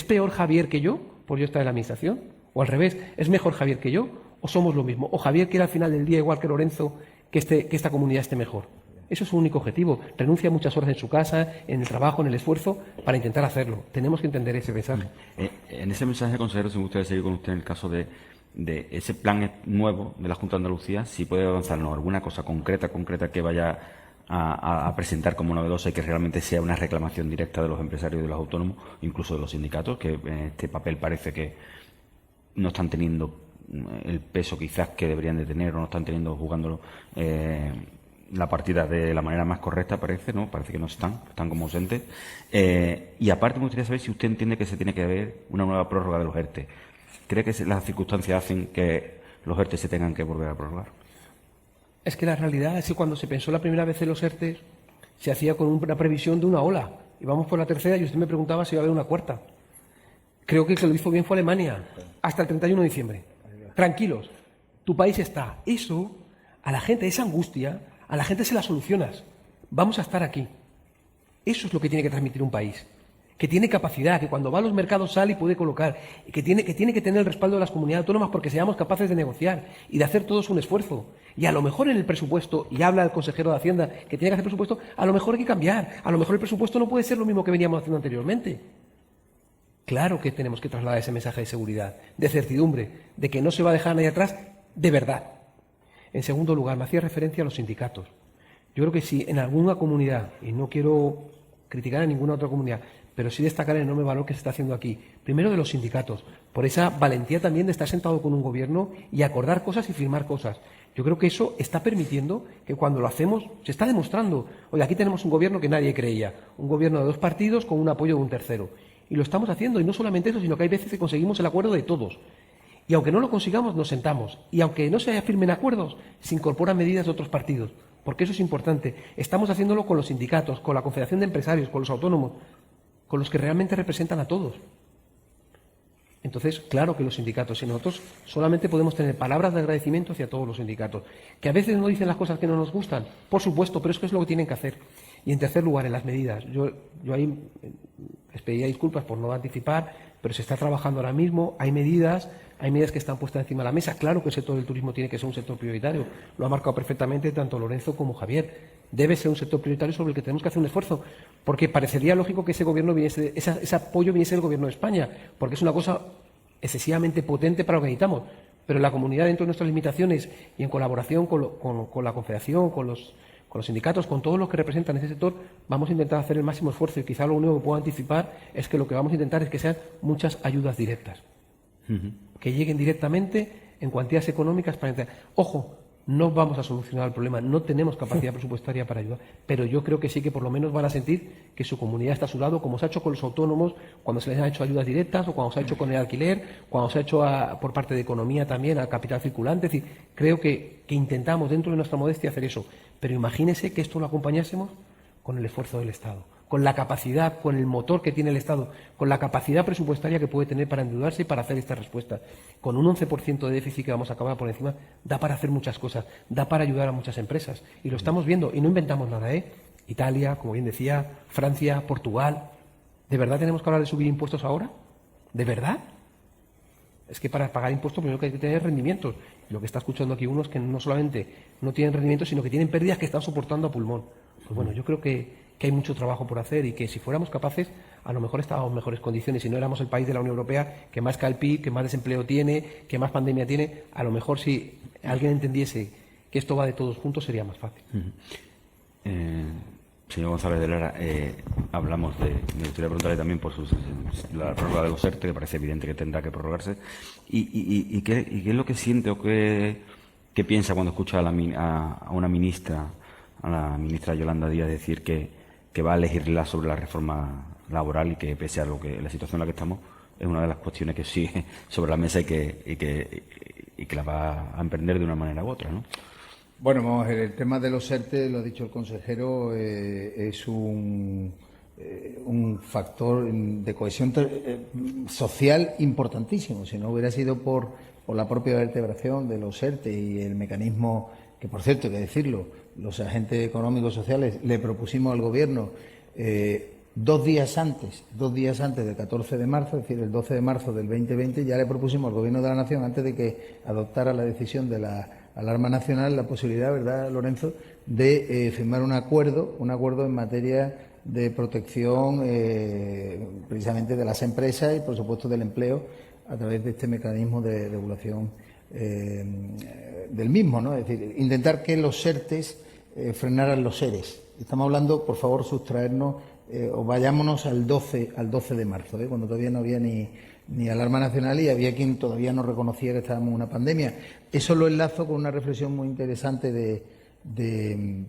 peor Javier que yo, por yo estar en la administración? ¿O al revés, es mejor Javier que yo? ¿O somos lo mismo? ¿O Javier quiere al final del día, igual que Lorenzo, que esta comunidad esté mejor? Eso es su único objetivo. Renuncia muchas horas en su casa, en el trabajo, en el esfuerzo, para intentar hacerlo. Tenemos que entender ese mensaje. En ese mensaje, consejero, si me gustaría seguir con usted en el caso de ese plan nuevo de la Junta de Andalucía, si puede avanzarnos alguna cosa concreta que vaya a presentar como novedosa y que realmente sea una reclamación directa de los empresarios y de los autónomos, incluso de los sindicatos, que en este papel parece que no están teniendo el peso quizás que deberían de tener, o no están jugándolo la partida de la manera más correcta, parece que no están como ausentes. Y aparte me gustaría saber si usted entiende que se tiene que haber una nueva prórroga de los ERTE. ¿Cree que las circunstancias hacen que los ERTE se tengan que volver a prorrogar? Es que la realidad es que cuando se pensó la primera vez en los ERTE, se hacía con una previsión de una ola. Y vamos por la tercera y usted me preguntaba si iba a haber una cuarta. Creo que el que lo hizo bien fue Alemania, hasta el 31 de diciembre. Tranquilos, tu país está. Eso, a la gente, esa angustia, a la gente se la solucionas. Vamos a estar aquí. Eso es lo que tiene que transmitir un país. Que tiene capacidad, que cuando va a los mercados sale y puede colocar, y que tiene que tener el respaldo de las comunidades autónomas porque seamos capaces de negociar y de hacer todos un esfuerzo. Y a lo mejor en el presupuesto, y habla el consejero de Hacienda que tiene que hacer presupuesto, a lo mejor hay que cambiar. A lo mejor el presupuesto no puede ser lo mismo que veníamos haciendo anteriormente. Claro que tenemos que trasladar ese mensaje de seguridad, de certidumbre, de que no se va a dejar a nadie atrás, de verdad. En segundo lugar, me hacía referencia a los sindicatos. Yo creo que si en alguna comunidad, y no quiero criticar a ninguna otra comunidad, pero sí destacar el enorme valor que se está haciendo aquí, primero de los sindicatos, por esa valentía también de estar sentado con un gobierno y acordar cosas y firmar cosas. Yo creo que eso está permitiendo que cuando lo hacemos, se está demostrando. Oye, aquí tenemos un gobierno que nadie creía, un gobierno de dos partidos con un apoyo de un tercero. Y lo estamos haciendo, y no solamente eso, sino que hay veces que conseguimos el acuerdo de todos. Y aunque no lo consigamos, nos sentamos. Y aunque no se firmen acuerdos, se incorporan medidas de otros partidos. Porque eso es importante. Estamos haciéndolo con los sindicatos, con la Confederación de Empresarios, con los autónomos, con los que realmente representan a todos. Entonces, claro que los sindicatos, y nosotros solamente podemos tener palabras de agradecimiento hacia todos los sindicatos. Que a veces no dicen las cosas que no nos gustan, por supuesto, pero es que es lo que tienen que hacer. Y en tercer lugar, en las medidas. Yo ahí les pediría disculpas por no anticipar, pero se está trabajando ahora mismo, hay medidas que están puestas encima de la mesa. Claro que el sector del turismo tiene que ser un sector prioritario, lo ha marcado perfectamente tanto Lorenzo como Javier. Debe ser un sector prioritario sobre el que tenemos que hacer un esfuerzo, porque parecería lógico que ese apoyo viniese del Gobierno de España, porque es una cosa excesivamente potente para lo que necesitamos. Pero la comunidad, dentro de nuestras limitaciones y en colaboración con la Confederación, con los sindicatos, con todos los que representan ese sector, vamos a intentar hacer el máximo esfuerzo, y quizá lo único que puedo anticipar es que lo que vamos a intentar es que sean muchas ayudas directas, que lleguen directamente en cuantías económicas para entrar. Ojo, no vamos a solucionar el problema, no tenemos capacidad presupuestaria para ayudar, pero yo creo que sí que por lo menos van a sentir que su comunidad está a su lado, como se ha hecho con los autónomos, cuando se les ha hecho ayudas directas, o cuando se ha hecho con el alquiler, cuando se ha hecho por parte de economía también al capital circulante. Es decir, creo que intentamos dentro de nuestra modestia hacer eso, pero imagínese que esto lo acompañásemos con el esfuerzo del Estado, con la capacidad, con el motor que tiene el Estado, con la capacidad presupuestaria que puede tener para endeudarse y para hacer esta respuesta. Con un 11% de déficit que vamos a acabar por encima, da para hacer muchas cosas, da para ayudar a muchas empresas. Y lo estamos viendo, y no inventamos nada, ¿eh? Italia, como bien decía, Francia, Portugal, ¿De verdad tenemos que hablar de subir impuestos ahora? ¿De verdad? Es que para pagar impuestos primero que hay que tener rendimientos. Lo que está escuchando aquí uno es que no solamente no tienen rendimientos, sino que tienen pérdidas que están soportando a pulmón. Pues bueno, yo creo que hay mucho trabajo por hacer y que si fuéramos capaces, a lo mejor estábamos en mejores condiciones. Si no éramos el país de la Unión Europea que más cae el PIB, que más desempleo tiene, que más pandemia tiene, a lo mejor si alguien entendiese que esto va de todos juntos sería más fácil. Señor González de Lara, hablamos de... Me gustaría preguntarle también por la prórroga de los ERTE, que parece evidente que tendrá que prorrogarse. ¿Y qué es lo que siente o qué piensa cuando escucha a una ministra, a la ministra Yolanda Díaz, decir que va a legislar sobre la reforma laboral y que, pese a la situación en la que estamos, es una de las cuestiones que sigue sobre la mesa y que la va a emprender de una manera u otra, ¿no? Bueno, vamos a ver, el tema de los ERTE, lo ha dicho el consejero, es un factor de cohesión social importantísimo. Si no hubiera sido por la propia vertebración de los ERTE y el mecanismo que, por cierto, hay que decirlo, los agentes económicos sociales le propusimos al Gobierno 2 días antes del 14 de marzo, es decir, el 12 de marzo del 2020, ya le propusimos al Gobierno de la Nación, antes de que adoptara la decisión de la alarma nacional, la posibilidad, ¿verdad, Lorenzo?, de firmar un acuerdo en materia de protección precisamente de las empresas y, por supuesto, del empleo a través de este mecanismo de regulación del mismo, ¿no? Es decir, intentar que los ERTES frenaran los ERES. Estamos hablando, por favor, sustraernos o vayámonos al 12 de marzo, cuando todavía no había ni alarma nacional y había quien todavía no reconocía que estábamos en una pandemia. Eso lo enlazo con una reflexión muy interesante de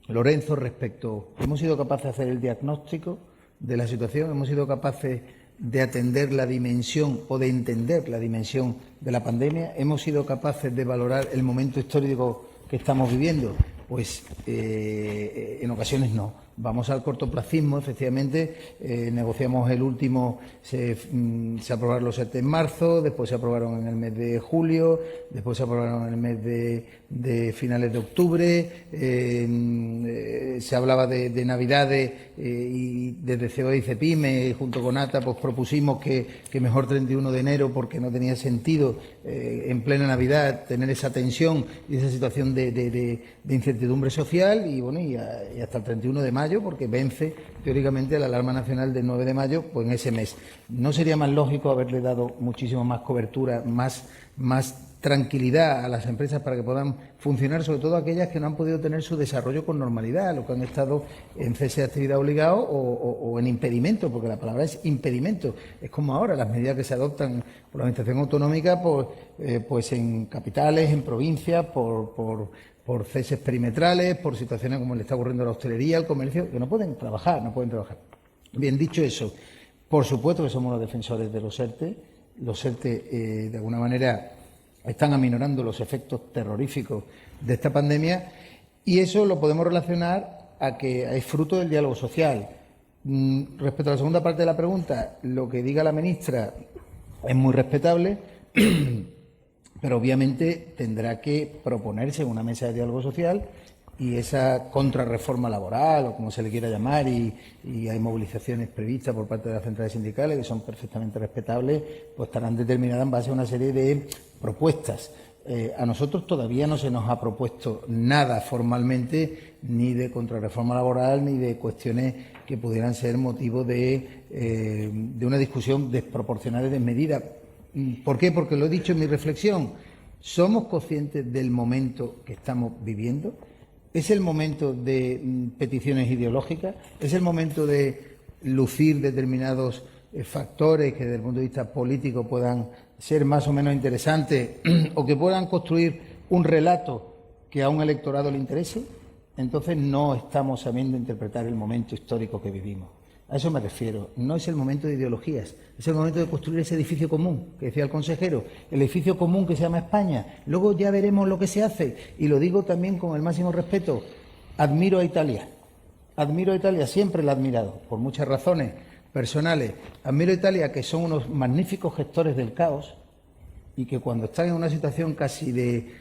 Lorenzo respecto. Hemos sido capaces de hacer el diagnóstico de la situación, hemos sido capaces de atender la dimensión o de entender la dimensión de la pandemia, hemos sido capaces de valorar el momento histórico que estamos viviendo. Pues en ocasiones no. Vamos al cortoplacismo, efectivamente, negociamos el último, se aprobaron los ERTE en marzo, después se aprobaron en el mes de julio, después se aprobaron en el mes de finales de octubre, se hablaba de Navidades y desde COE y CEPIME, junto con ATA, pues propusimos que mejor 31 de enero porque no tenía sentido en plena Navidad tener esa tensión y esa situación de incertidumbre social y bueno y hasta el 31 de mayo, porque vence teóricamente la alarma nacional del 9 de mayo, pues en ese mes. ¿No sería más lógico haberle dado muchísimo más cobertura, más tranquilidad a las empresas para que puedan funcionar, sobre todo aquellas que no han podido tener su desarrollo con normalidad, los que han estado en cese de actividad obligado o en impedimento, porque la palabra es impedimento? Es como ahora las medidas que se adoptan por la Administración autonómica, pues en capitales, en provincias, por ceses perimetrales, por situaciones como le está ocurriendo a la hostelería, al comercio, que no pueden trabajar. Bien, dicho eso, por supuesto que somos los defensores de los ERTE. Los ERTE, de alguna manera, están aminorando los efectos terroríficos de esta pandemia y eso lo podemos relacionar a que es fruto del diálogo social. Respecto a la segunda parte de la pregunta, lo que diga la ministra es muy respetable, pero obviamente tendrá que proponerse en una mesa de diálogo social y esa contrarreforma laboral, o como se le quiera llamar, y hay movilizaciones previstas por parte de las centrales sindicales que son perfectamente respetables, pues estarán determinadas en base a una serie de propuestas. A nosotros todavía no se nos ha propuesto nada formalmente, ni de contrarreforma laboral, ni de cuestiones que pudieran ser motivo de una discusión desproporcionada y desmedida. ¿Por qué? Porque lo he dicho en mi reflexión. ¿Somos conscientes del momento que estamos viviendo? ¿Es el momento de peticiones ideológicas? ¿Es el momento de lucir determinados factores que desde el punto de vista político puedan ser más o menos interesantes o que puedan construir un relato que a un electorado le interese? Entonces no estamos sabiendo interpretar el momento histórico que vivimos. A eso me refiero. No es el momento de ideologías, es el momento de construir ese edificio común, que decía el consejero, el edificio común que se llama España. Luego ya veremos lo que se hace. Y lo digo también con el máximo respeto. Admiro a Italia, siempre la he admirado, por muchas razones personales. Admiro a Italia, que son unos magníficos gestores del caos y que cuando están en una situación casi de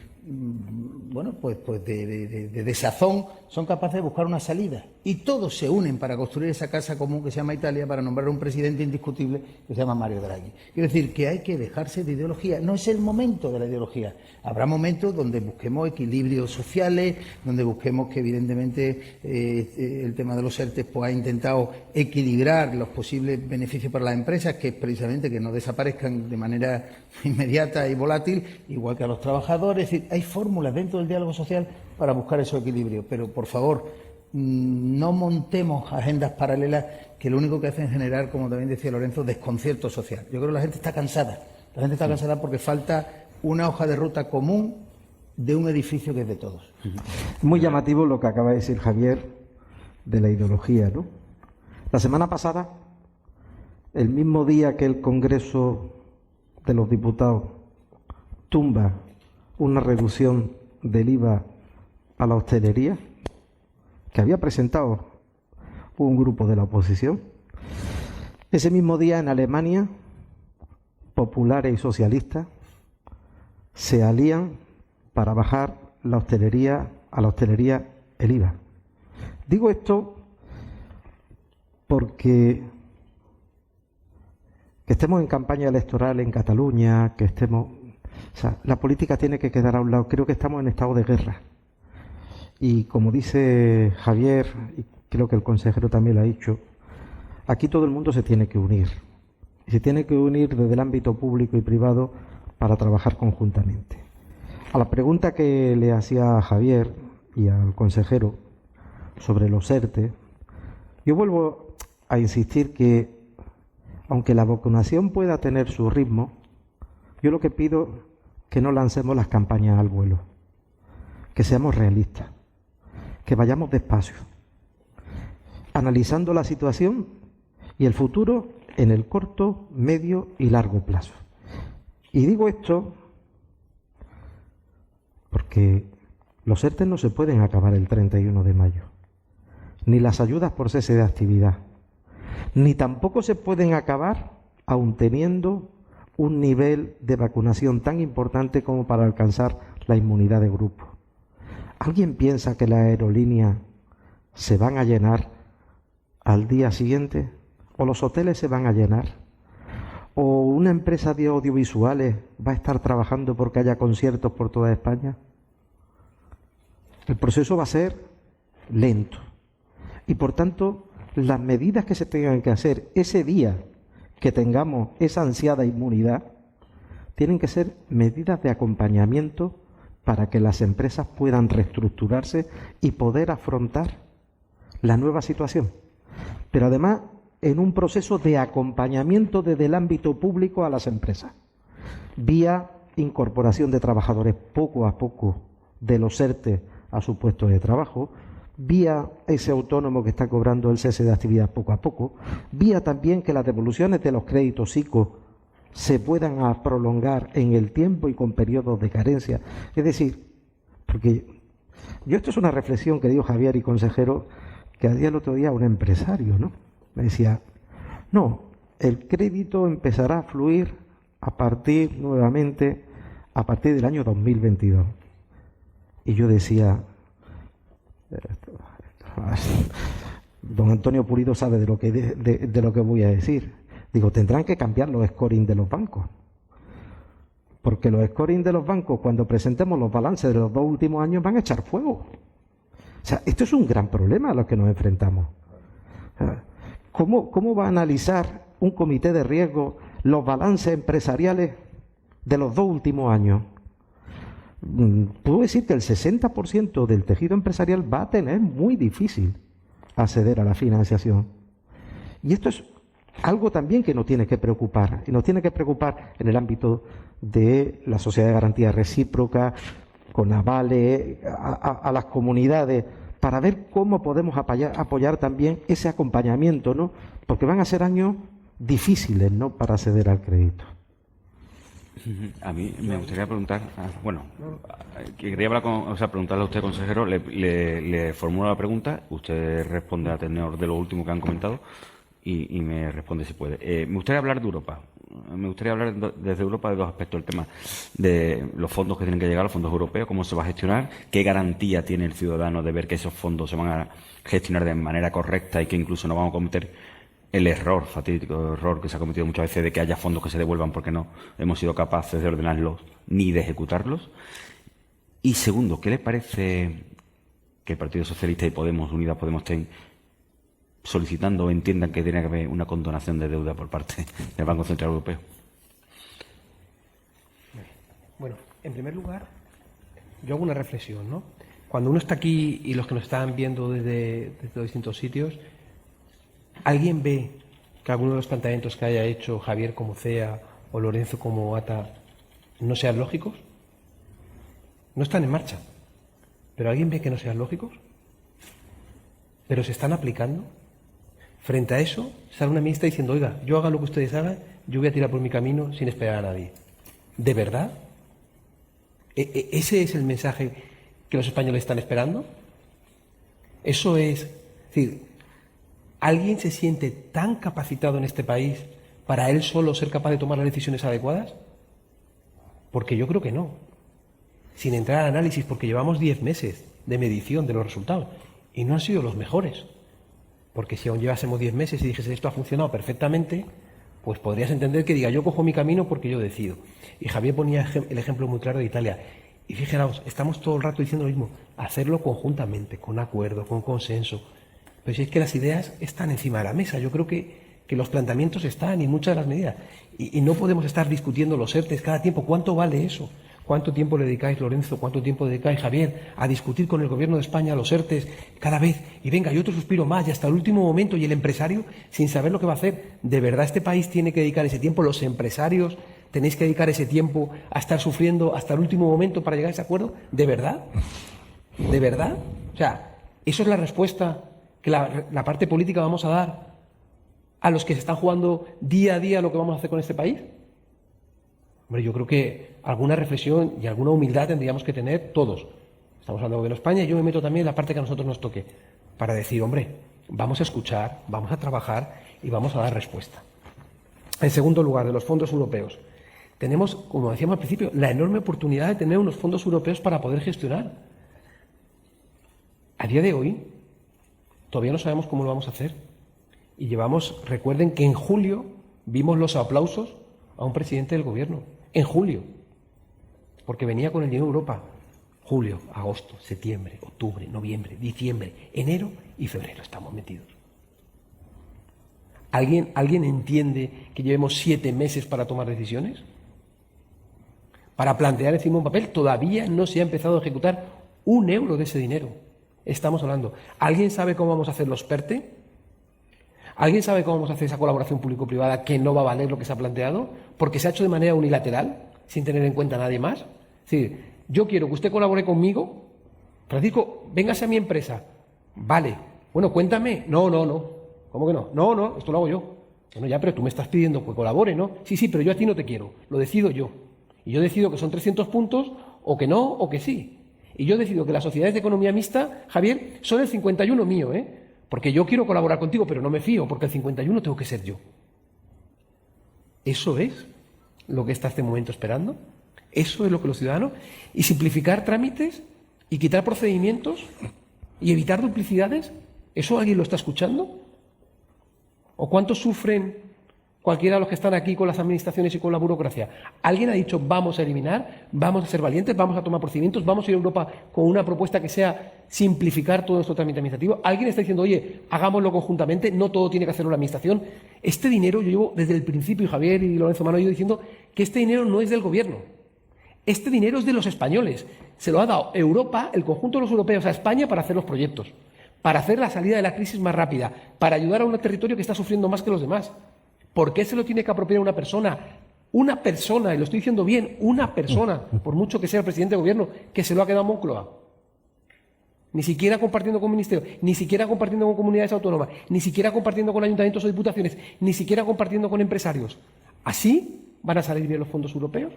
desazón, son capaces de buscar una salida y todos se unen para construir esa casa común que se llama Italia, para nombrar un presidente indiscutible que se llama Mario Draghi. Quiero decir que hay que dejarse de ideología, no es el momento de la ideología. Habrá momentos donde busquemos equilibrios sociales, donde busquemos que evidentemente el tema de los ERTE pues, ha intentado equilibrar los posibles beneficios para las empresas, que es precisamente que no desaparezcan de manera inmediata y volátil, igual que a los trabajadores. Es decir, hay fórmulas dentro del diálogo social para buscar esos equilibrios, pero por favor, no montemos agendas paralelas que lo único que hacen es generar, como también decía Lorenzo, desconcierto social. Yo creo que la gente está cansada. La gente está cansada porque falta una hoja de ruta común de un edificio que es de todos. Muy llamativo lo que acaba de decir Javier de la ideología, ¿no? La semana pasada, el mismo día que el Congreso de los Diputados tumba una reducción del IVA a la hostelería, que había presentado un grupo de la oposición. Ese mismo día en Alemania, populares y socialistas se alían para bajar a la hostelería el IVA. Digo esto porque que estemos en campaña electoral en Cataluña, que estemos... O sea, la política tiene que quedar a un lado. Creo que estamos en estado de guerra. Y como dice Javier, y creo que el consejero también lo ha dicho, aquí todo el mundo se tiene que unir. Y se tiene que unir desde el ámbito público y privado para trabajar conjuntamente. A la pregunta que le hacía a Javier y al consejero sobre los ERTE, yo vuelvo a insistir que, aunque la vacunación pueda tener su ritmo, yo lo que pido es que no lancemos las campañas al vuelo, que seamos realistas, que vayamos despacio, analizando la situación y el futuro en el corto, medio y largo plazo. Y digo esto porque los ERTE no se pueden acabar el 31 de mayo, ni las ayudas por cese de actividad, ni tampoco se pueden acabar aun teniendo un nivel de vacunación tan importante como para alcanzar la inmunidad de grupo. ¿Alguien piensa que las aerolíneas se van a llenar al día siguiente? ¿O los hoteles se van a llenar? ¿O una empresa de audiovisuales va a estar trabajando porque haya conciertos por toda España? El proceso va a ser lento. Y por tanto, las medidas que se tengan que hacer ese día que tengamos esa ansiada inmunidad, tienen que ser medidas de acompañamiento para que las empresas puedan reestructurarse y poder afrontar la nueva situación. Pero además, en un proceso de acompañamiento desde el ámbito público a las empresas, vía incorporación de trabajadores poco a poco de los ERTE a su puesto de trabajo, vía ese autónomo que está cobrando el cese de actividad poco a poco, vía también que las devoluciones de los créditos ICO se puedan prolongar en el tiempo y con periodos de carencia. Es decir, porque esto es una reflexión que dio Javier y consejero, que hacía el otro día un empresario, ¿no? Me decía, no, el crédito empezará a fluir a partir del año 2022. Y yo decía, don Antonio Pulido sabe de lo que voy a decir. Digo, tendrán que cambiar los scoring de los bancos. Porque los scoring de los bancos, cuando presentemos los balances de los 2 últimos años, van a echar fuego. O sea, esto es un gran problema a lo que nos enfrentamos. ¿Cómo va a analizar un comité de riesgo los balances empresariales de los 2 últimos años? Puedo decir que el 60% del tejido empresarial va a tener muy difícil acceder a la financiación. Y esto es algo también que nos tiene que preocupar, y nos tiene que preocupar en el ámbito de la sociedad de garantía recíproca, con avales, a las comunidades, para ver cómo podemos apoyar también ese acompañamiento, ¿no? Porque van a ser años difíciles, ¿no?, para acceder al crédito. A mí me gustaría preguntar, quería preguntarle a usted, consejero, le formulo la pregunta, usted responde a tenor de lo último que han comentado y me responde si puede. Me gustaría hablar de Europa. me gustaría hablar desde Europa de dos aspectos. El tema de los fondos que tienen que llegar, los fondos europeos, cómo se va a gestionar, qué garantía tiene el ciudadano de ver que esos fondos se van a gestionar de manera correcta y que incluso no vamos a cometer el error, fatídico error que se ha cometido muchas veces de que haya fondos que se devuelvan porque no hemos sido capaces de ordenarlos ni de ejecutarlos. Y segundo, ¿qué le parece que el Partido Socialista y Podemos, Unidas Podemos, estén solicitando o entiendan que tiene que haber una condonación de deuda por parte del Banco Central Europeo? Bueno, en primer lugar, yo hago una reflexión, ¿no? Cuando uno está aquí y los que nos están viendo desde distintos sitios, ¿alguien ve que alguno de los planteamientos que haya hecho Javier como CEA o Lorenzo como ATA no sean lógicos? No están en marcha. ¿Pero alguien ve que no sean lógicos? ¿Pero se están aplicando? Frente a eso, sale una ministra diciendo, oiga, yo haga lo que ustedes hagan, yo voy a tirar por mi camino sin esperar a nadie. ¿De verdad? ¿Ese es el mensaje que los españoles están esperando? Eso es decir, ¿alguien se siente tan capacitado en este país para él solo ser capaz de tomar las decisiones adecuadas? Porque yo creo que no. Sin entrar al análisis, porque llevamos 10 meses de medición de los resultados y no han sido los mejores. Porque si aún llevásemos 10 meses y dijese esto ha funcionado perfectamente, pues podrías entender que diga yo cojo mi camino porque yo decido. Y Javier ponía el ejemplo muy claro de Italia. Y fijaros, estamos todo el rato diciendo lo mismo, hacerlo conjuntamente, con acuerdo, con consenso. Pero si es que las ideas están encima de la mesa, yo creo que los planteamientos están y muchas de las medidas. Y no podemos estar discutiendo los ERTEs cada tiempo. ¿Cuánto vale eso? ¿Cuánto tiempo le dedicáis, Lorenzo? ¿Cuánto tiempo dedicáis, Javier, a discutir con el Gobierno de España los ERTEs cada vez? Y venga, y otro suspiro más, y hasta el último momento, y el empresario, sin saber lo que va a hacer. ¿De verdad este país tiene que dedicar ese tiempo? ¿Los empresarios tenéis que dedicar ese tiempo a estar sufriendo hasta el último momento para llegar a ese acuerdo? ¿De verdad? ¿De verdad? O sea, ¿eso es la respuesta que la parte política vamos a dar a los que se están jugando día a día lo que vamos a hacer con este país? Hombre, yo creo que alguna reflexión y alguna humildad tendríamos que tener todos. Estamos hablando del Gobierno de España y yo me meto también en la parte que a nosotros nos toque, para decir, hombre, vamos a escuchar, vamos a trabajar y vamos a dar respuesta. En segundo lugar, de los fondos europeos. Tenemos, como decíamos al principio, la enorme oportunidad de tener unos fondos europeos para poder gestionar. A día de hoy, todavía no sabemos cómo lo vamos a hacer. Y recuerden que en julio vimos los aplausos a un presidente del gobierno. En julio. Porque venía con el dinero de Europa. Julio, agosto, septiembre, octubre, noviembre, diciembre, enero y febrero estamos metidos. ¿Alguien entiende que llevemos 7 meses para tomar decisiones? Para plantear encima de un papel, todavía no se ha empezado a ejecutar 1 euro de ese dinero. Estamos hablando. ¿Alguien sabe cómo vamos a hacer los PERTE? ¿Alguien sabe cómo vamos a hacer esa colaboración público-privada que no va a valer lo que se ha planteado? Porque se ha hecho de manera unilateral, sin tener en cuenta a nadie más. Es decir, yo quiero que usted colabore conmigo. Francisco, véngase a mi empresa. Vale. Bueno, cuéntame. No. ¿Cómo que no? No, esto lo hago yo. Bueno, ya, pero tú me estás pidiendo que colabore, ¿no? Sí, pero yo a ti no te quiero. Lo decido yo. Y yo decido que son 300 puntos, o que no, o que sí. Y yo decido que las sociedades de economía mixta, Javier, son el 51 mío, ¿eh? Porque yo quiero colaborar contigo, pero no me fío, porque el 51 tengo que ser yo. ¿Eso es lo que está este momento esperando? ¿Eso es lo que los ciudadanos? ¿Y simplificar trámites? ¿Y quitar procedimientos? ¿Y evitar duplicidades? ¿Eso alguien lo está escuchando? ¿O cuánto sufren cualquiera de los que están aquí con las administraciones y con la burocracia? ¿Alguien ha dicho vamos a eliminar, vamos a ser valientes, vamos a tomar procedimientos, vamos a ir a Europa con una propuesta que sea simplificar todo nuestro trámite administrativo? ¿Alguien está diciendo, oye, hagámoslo conjuntamente, no todo tiene que hacerlo la administración? Este dinero, yo llevo desde el principio, y Javier y Lorenzo Mano, yo diciendo que este dinero no es del gobierno. Este dinero es de los españoles. Se lo ha dado Europa, el conjunto de los europeos, a España para hacer los proyectos, para hacer la salida de la crisis más rápida, para ayudar a un territorio que está sufriendo más que los demás. ¿Por qué se lo tiene que apropiar una persona? Una persona, y lo estoy diciendo bien, una persona, por mucho que sea el presidente de gobierno, que se lo ha quedado a Moncloa. Ni siquiera compartiendo con ministerios, ni siquiera compartiendo con comunidades autónomas, ni siquiera compartiendo con ayuntamientos o diputaciones, ni siquiera compartiendo con empresarios. ¿Así van a salir bien los fondos europeos?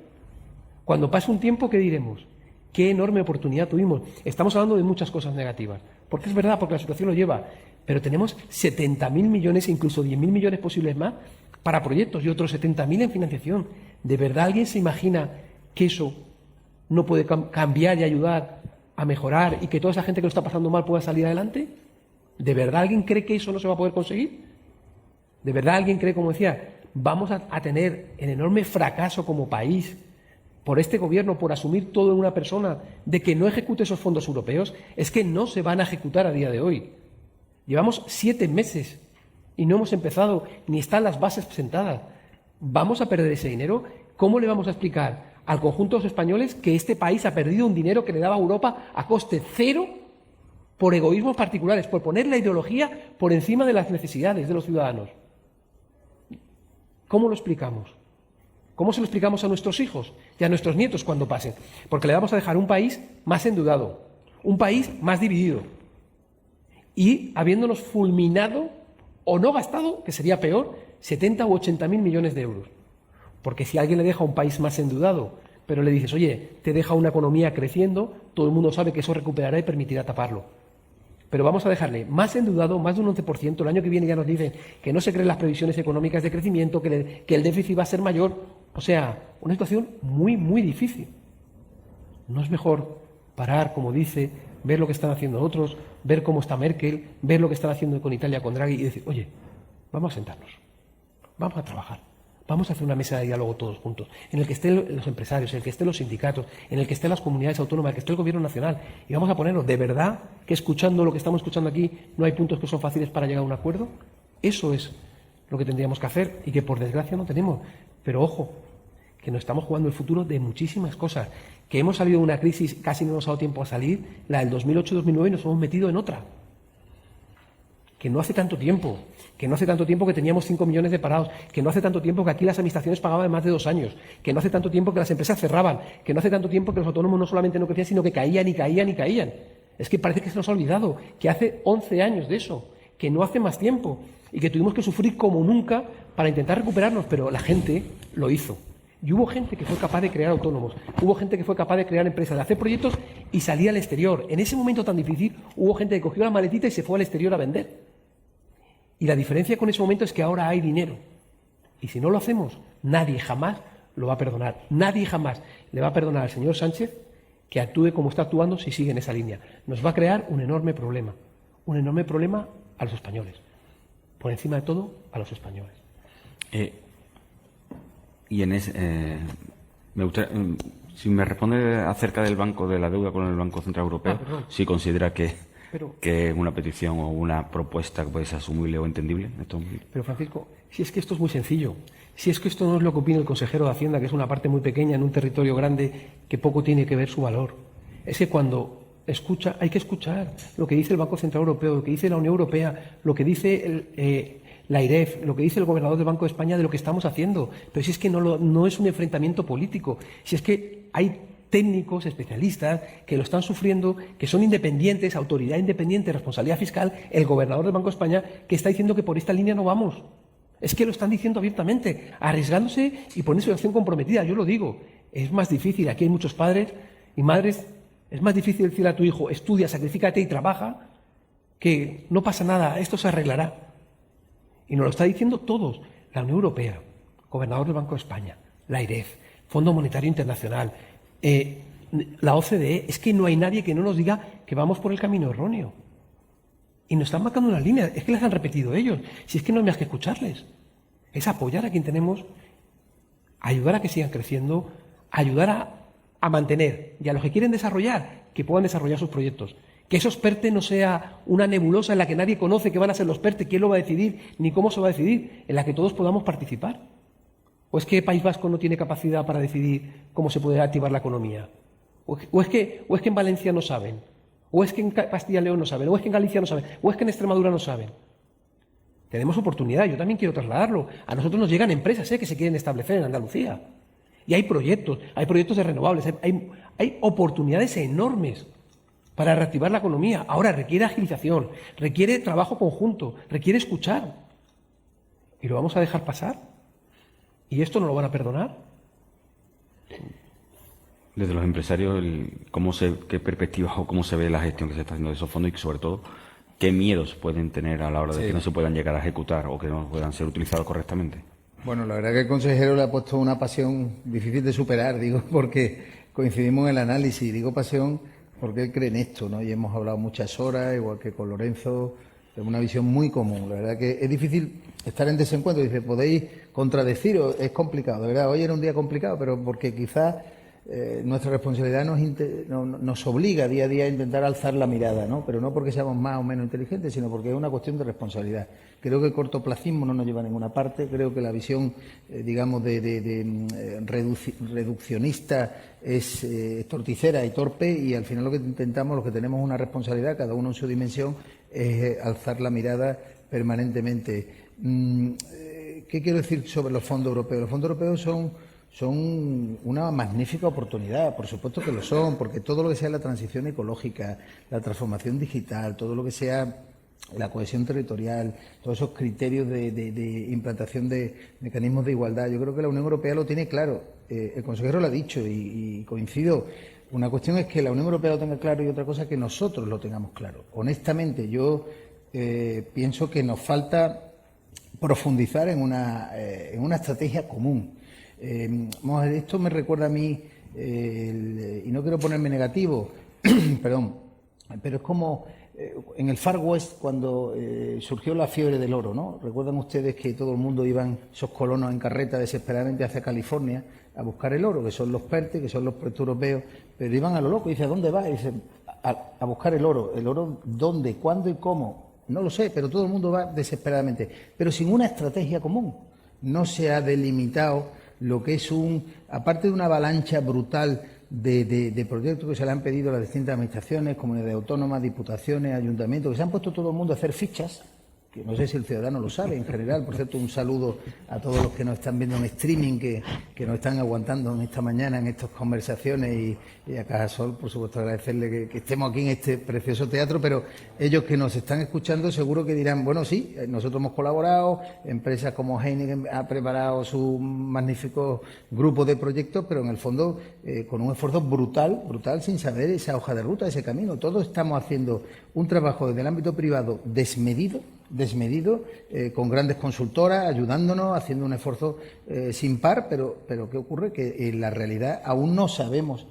Cuando pase un tiempo, ¿qué diremos? Qué enorme oportunidad tuvimos. Estamos hablando de muchas cosas negativas, porque es verdad, porque la situación lo lleva, pero tenemos 70.000 millones, incluso 10.000 millones posibles más, para proyectos y otros 70.000 en financiación. ¿De verdad alguien se imagina que eso no puede cambiar y ayudar a mejorar y que toda esa gente que lo está pasando mal pueda salir adelante? ¿De verdad alguien cree que eso no se va a poder conseguir? ¿De verdad alguien cree, como decía, vamos a tener el enorme fracaso como país por este gobierno, por asumir todo en una persona, de que no ejecute esos fondos europeos? Es que no se van a ejecutar a día de hoy. Llevamos 7 meses y no hemos empezado, ni están las bases presentadas. ¿Vamos a perder ese dinero? ¿Cómo le vamos a explicar al conjunto de los españoles que este país ha perdido un dinero que le daba a Europa a coste cero por egoísmos particulares, por poner la ideología por encima de las necesidades de los ciudadanos? ¿Cómo lo explicamos? ¿Cómo se lo explicamos a nuestros hijos y a nuestros nietos cuando pasen? Porque le vamos a dejar un país más endeudado, un país más dividido y habiéndonos fulminado o no gastado, que sería peor, 70 u 80.000 millones de euros. Porque si alguien le deja un país más endeudado, pero le dices, oye, te deja una economía creciendo, todo el mundo sabe que eso recuperará y permitirá taparlo. Pero vamos a dejarle más endeudado, más de un 11%. El año que viene ya nos dicen que no se creen las previsiones económicas de crecimiento, que el déficit va a ser mayor. O sea, una situación muy, muy difícil. ¿No es mejor parar, como dice, ver lo que están haciendo otros, ver cómo está Merkel, ver lo que están haciendo con Italia, con Draghi y decir, oye, vamos a sentarnos, vamos a trabajar, vamos a hacer una mesa de diálogo todos juntos, en el que estén los empresarios, en el que estén los sindicatos, en el que estén las comunidades autónomas, en el que esté el gobierno nacional, y vamos a ponernos de verdad que escuchando lo que estamos escuchando aquí no hay puntos que son fáciles para llegar a un acuerdo? Eso es lo que tendríamos que hacer y que por desgracia no tenemos. Pero ojo, que nos estamos jugando el futuro de muchísimas cosas, que hemos salido de una crisis, casi no nos ha dado tiempo a salir, la del 2008-2009, y nos hemos metido en otra. Que no hace tanto tiempo, que teníamos 5 millones de parados, que no hace tanto tiempo que aquí las administraciones pagaban más de 2 años, que no hace tanto tiempo que las empresas cerraban, que no hace tanto tiempo que los autónomos no solamente no crecían, sino que caían y caían y caían. Es que parece que se nos ha olvidado, que hace 11 años de eso, que no hace más tiempo, y que tuvimos que sufrir como nunca para intentar recuperarnos, pero la gente lo hizo. Y hubo gente que fue capaz de crear autónomos, hubo gente que fue capaz de crear empresas, de hacer proyectos y salir al exterior. En ese momento tan difícil hubo gente que cogió la maletita y se fue al exterior a vender. Y la diferencia con ese momento es que ahora hay dinero. Y si no lo hacemos, nadie jamás lo va a perdonar. Nadie jamás le va a perdonar al señor Sánchez que actúe como está actuando si sigue en esa línea. Nos va a crear un enorme problema a los españoles. Por encima de todo, a los españoles. Y en ese, me gustaría, si me responde acerca del banco, de la deuda con el Banco Central Europeo, si considera que es una petición o una propuesta que puede ser asumible o entendible. Pero Francisco, si es que esto es muy sencillo, si es que esto no es lo que opina el consejero de Hacienda, que es una parte muy pequeña en un territorio grande que poco tiene que ver su valor, es que cuando escucha, hay que escuchar lo que dice el Banco Central Europeo, lo que dice la Unión Europea, lo que dice la IREF, lo que dice el gobernador del Banco de España de lo que estamos haciendo. Pero si es que no es un enfrentamiento político, si es que hay técnicos, especialistas, que lo están sufriendo, que son independientes, autoridad independiente, responsabilidad fiscal, el gobernador del Banco de España, que está diciendo que por esta línea no vamos. Es que lo están diciendo abiertamente, arriesgándose y poniendo su acción comprometida. Yo lo digo, es más difícil, aquí hay muchos padres y madres, es más difícil decirle a tu hijo, estudia, sacrifícate y trabaja, que no pasa nada, esto se arreglará. Y nos lo está diciendo todos, la Unión Europea, gobernador del Banco de España, la IREF, Fondo Monetario Internacional, la OCDE. Es que no hay nadie que no nos diga que vamos por el camino erróneo. Y nos están marcando una línea, es que las han repetido ellos, si es que no hay más que escucharles. Es apoyar a quien tenemos, ayudar a que sigan creciendo, ayudar a mantener, y a los que quieren desarrollar, que puedan desarrollar sus proyectos. Que esos PERTE no sea una nebulosa en la que nadie conoce qué van a ser los PERTE, quién lo va a decidir, ni cómo se va a decidir, en la que todos podamos participar. ¿O es que País Vasco no tiene capacidad para decidir cómo se puede activar la economía? ¿O es que en Valencia no saben? ¿O es que en Castilla y León no saben? ¿O es que en Galicia no saben? ¿O es que en Extremadura no saben? Tenemos oportunidad, yo también quiero trasladarlo. A nosotros nos llegan empresas que se quieren establecer en Andalucía. Y hay proyectos de renovables, hay oportunidades enormes para reactivar la economía. Ahora requiere agilización, requiere trabajo conjunto, requiere escuchar. ¿Y lo vamos a dejar pasar? ¿Y esto no lo van a perdonar? Desde los empresarios, ¿qué perspectivas o cómo se ve la gestión que se está haciendo de esos fondos y sobre todo qué miedos pueden tener a la hora de que no se puedan llegar a ejecutar o que no puedan ser utilizados correctamente? Bueno, la verdad que el consejero le ha puesto una pasión difícil de superar, digo, porque coincidimos en el análisis. Digo pasión porque él cree en esto, ¿no? Y hemos hablado muchas horas, igual que con Lorenzo, tenemos una visión muy común. La verdad que es difícil estar en desencuentro. Dice, podéis contradeciros, es complicado. De verdad, hoy era un día complicado, pero porque quizás nuestra responsabilidad nos obliga día a día a intentar alzar la mirada, ¿no? Pero no porque seamos más o menos inteligentes, sino porque es una cuestión de responsabilidad. Creo que el cortoplacismo no nos lleva a ninguna parte. Creo que la visión, digamos, reduccionista es torticera y torpe, y al final lo que intentamos, los que tenemos una responsabilidad, cada uno en su dimensión, es alzar la mirada permanentemente. ¿Qué quiero decir sobre los fondos europeos? Los fondos europeos son una magnífica oportunidad, por supuesto que lo son, porque todo lo que sea la transición ecológica, la transformación digital, todo lo que sea la cohesión territorial, todos esos criterios de implantación de mecanismos de igualdad, yo creo que la Unión Europea lo tiene claro. El consejero lo ha dicho y coincido. Una cuestión es que la Unión Europea lo tenga claro y otra cosa que nosotros lo tengamos claro. Honestamente, yo pienso que nos falta profundizar en una estrategia común. Esto me recuerda a mí, y no quiero ponerme negativo, perdón, pero es como en el Far West cuando surgió la fiebre del oro, ¿no? Recuerdan ustedes que todo el mundo iban, esos colonos en carreta desesperadamente hacia California a buscar el oro, que son los PERTE, que son los proyectos europeos, pero iban a lo loco. Y dice, ¿a dónde va? Y dice, a buscar el oro. ¿El oro dónde, cuándo y cómo? No lo sé, pero todo el mundo va desesperadamente. Pero sin una estrategia común. No se ha delimitado lo que es aparte de una avalancha brutal de proyectos que se le han pedido a las distintas administraciones, comunidades autónomas, diputaciones, ayuntamientos, que se han puesto todo el mundo a hacer fichas, que no sé si el ciudadano lo sabe en general. Por cierto, un saludo a todos los que nos están viendo en streaming, que nos están aguantando en esta mañana en estas conversaciones, y a Cajasol, por supuesto, agradecerle que estemos aquí en este precioso teatro, pero ellos que nos están escuchando seguro que dirán, bueno, sí, nosotros hemos colaborado, empresas como Heineken ha preparado su magnífico grupo de proyectos, pero en el fondo con un esfuerzo brutal, sin saber esa hoja de ruta, ese camino. Todos estamos haciendo un trabajo desde el ámbito privado desmedido, con grandes consultoras, ayudándonos, haciendo un esfuerzo sin par, pero ¿qué ocurre? Que en la realidad aún no sabemos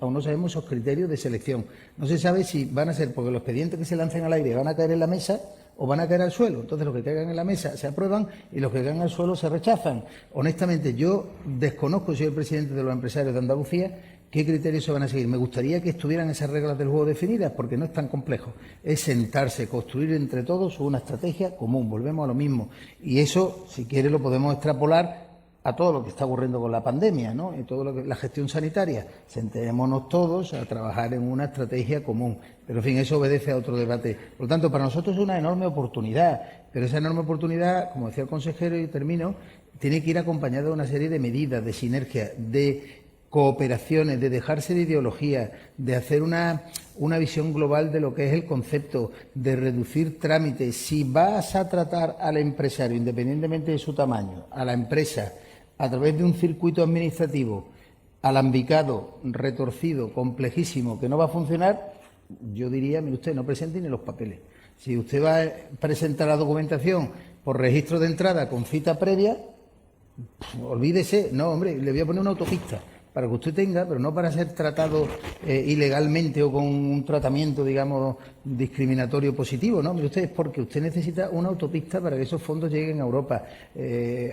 esos criterios de selección. No se sabe si van a ser porque los expedientes que se lancen al aire van a caer en la mesa o van a caer al suelo. Entonces, los que caigan en la mesa se aprueban y los que caigan al suelo se rechazan. Honestamente, yo desconozco, soy el presidente de los empresarios de Andalucía, qué criterios se van a seguir. Me gustaría que estuvieran esas reglas del juego definidas, porque no es tan complejo. Es sentarse, construir entre todos una estrategia común. Volvemos a lo mismo. Y eso, si quiere, lo podemos extrapolar a todo lo que está ocurriendo con la pandemia, ¿no? Y todo lo que la gestión sanitaria. Sentémonos todos a trabajar en una estrategia común. Pero, en fin, eso obedece a otro debate. Por lo tanto, para nosotros es una enorme oportunidad. Pero esa enorme oportunidad, como decía el consejero, y termino, tiene que ir acompañada de una serie de medidas, de sinergia, de cooperaciones, de dejarse de ideología, de hacer una visión global de lo que es el concepto, de reducir trámites. Si vas a tratar al empresario, independientemente de su tamaño, a la empresa, a través de un circuito administrativo alambicado, retorcido, complejísimo, que no va a funcionar, yo diría, mire usted, no presente ni los papeles. Si usted va a presentar la documentación por registro de entrada con cita previa, olvídese. No, hombre, le voy a poner una autopista para que usted tenga, pero no para ser tratado ilegalmente o con un tratamiento, digamos, discriminatorio positivo, ¿no? Mire usted, es porque usted necesita una autopista para que esos fondos lleguen a Europa.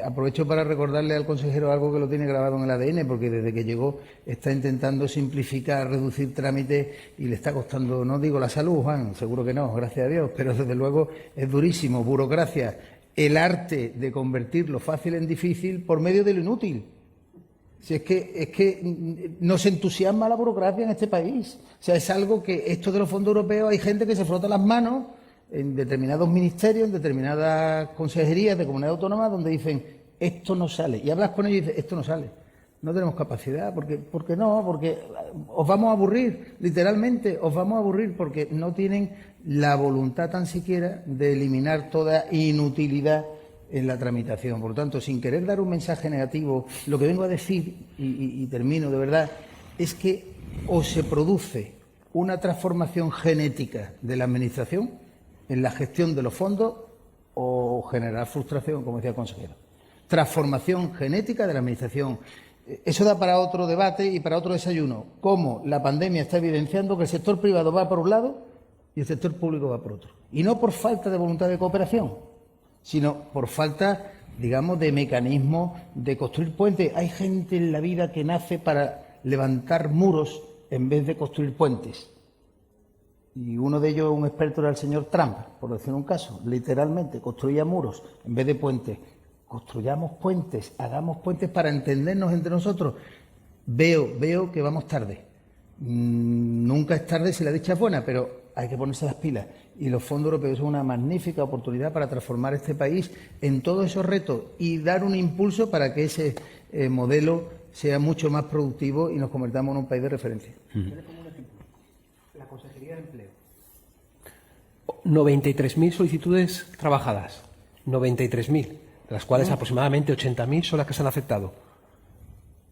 Aprovecho para recordarle al consejero algo que lo tiene grabado en el ADN, porque desde que llegó está intentando simplificar, reducir trámites y le está costando, no digo la salud, Juan, seguro que no, gracias a Dios, pero desde luego es durísimo. Burocracia, el arte de convertir lo fácil en difícil por medio de lo inútil. Si es que nos entusiasma la burocracia en este país. O sea, es algo que esto de los fondos europeos, hay gente que se frota las manos en determinados ministerios, en determinadas consejerías de comunidades autónomas, donde dicen, esto no sale. Y hablas con ellos y dices, esto no sale. No tenemos capacidad. ¿Por qué no? Porque os vamos a aburrir, literalmente, os vamos a aburrir, porque no tienen la voluntad tan siquiera de eliminar toda inutilidad en la tramitación. Por lo tanto, sin querer dar un mensaje negativo, lo que vengo a decir, y termino de verdad, es que o se produce una transformación genética de la Administración en la gestión de los fondos o generar frustración, como decía el consejero. transformación genética de la Administración. Eso da para otro debate y para otro desayuno. Cómo la pandemia está evidenciando que el sector privado va por un lado y el sector público va por otro. Y no por falta de voluntad de cooperación, sino por falta, digamos, de mecanismos de construir puentes. Hay gente en la vida que nace para levantar muros en vez de construir puentes. Y uno de ellos, un experto, era el señor Trump, por decir un caso. Literalmente, construía muros en vez de puentes. Construyamos puentes, hagamos puentes para entendernos entre nosotros. Veo que vamos tarde. Nunca es tarde si la dicha es buena, pero hay que ponerse las pilas. Y los fondos europeos son una magnífica oportunidad para transformar este país en todos esos retos y dar un impulso para que ese modelo sea mucho más productivo y nos convertamos en un país de referencia. Yo le pongo un ejemplo. La Consejería de Empleo. 93.000 solicitudes trabajadas. 93.000. De las cuales aproximadamente 80.000 son las que se han aceptado.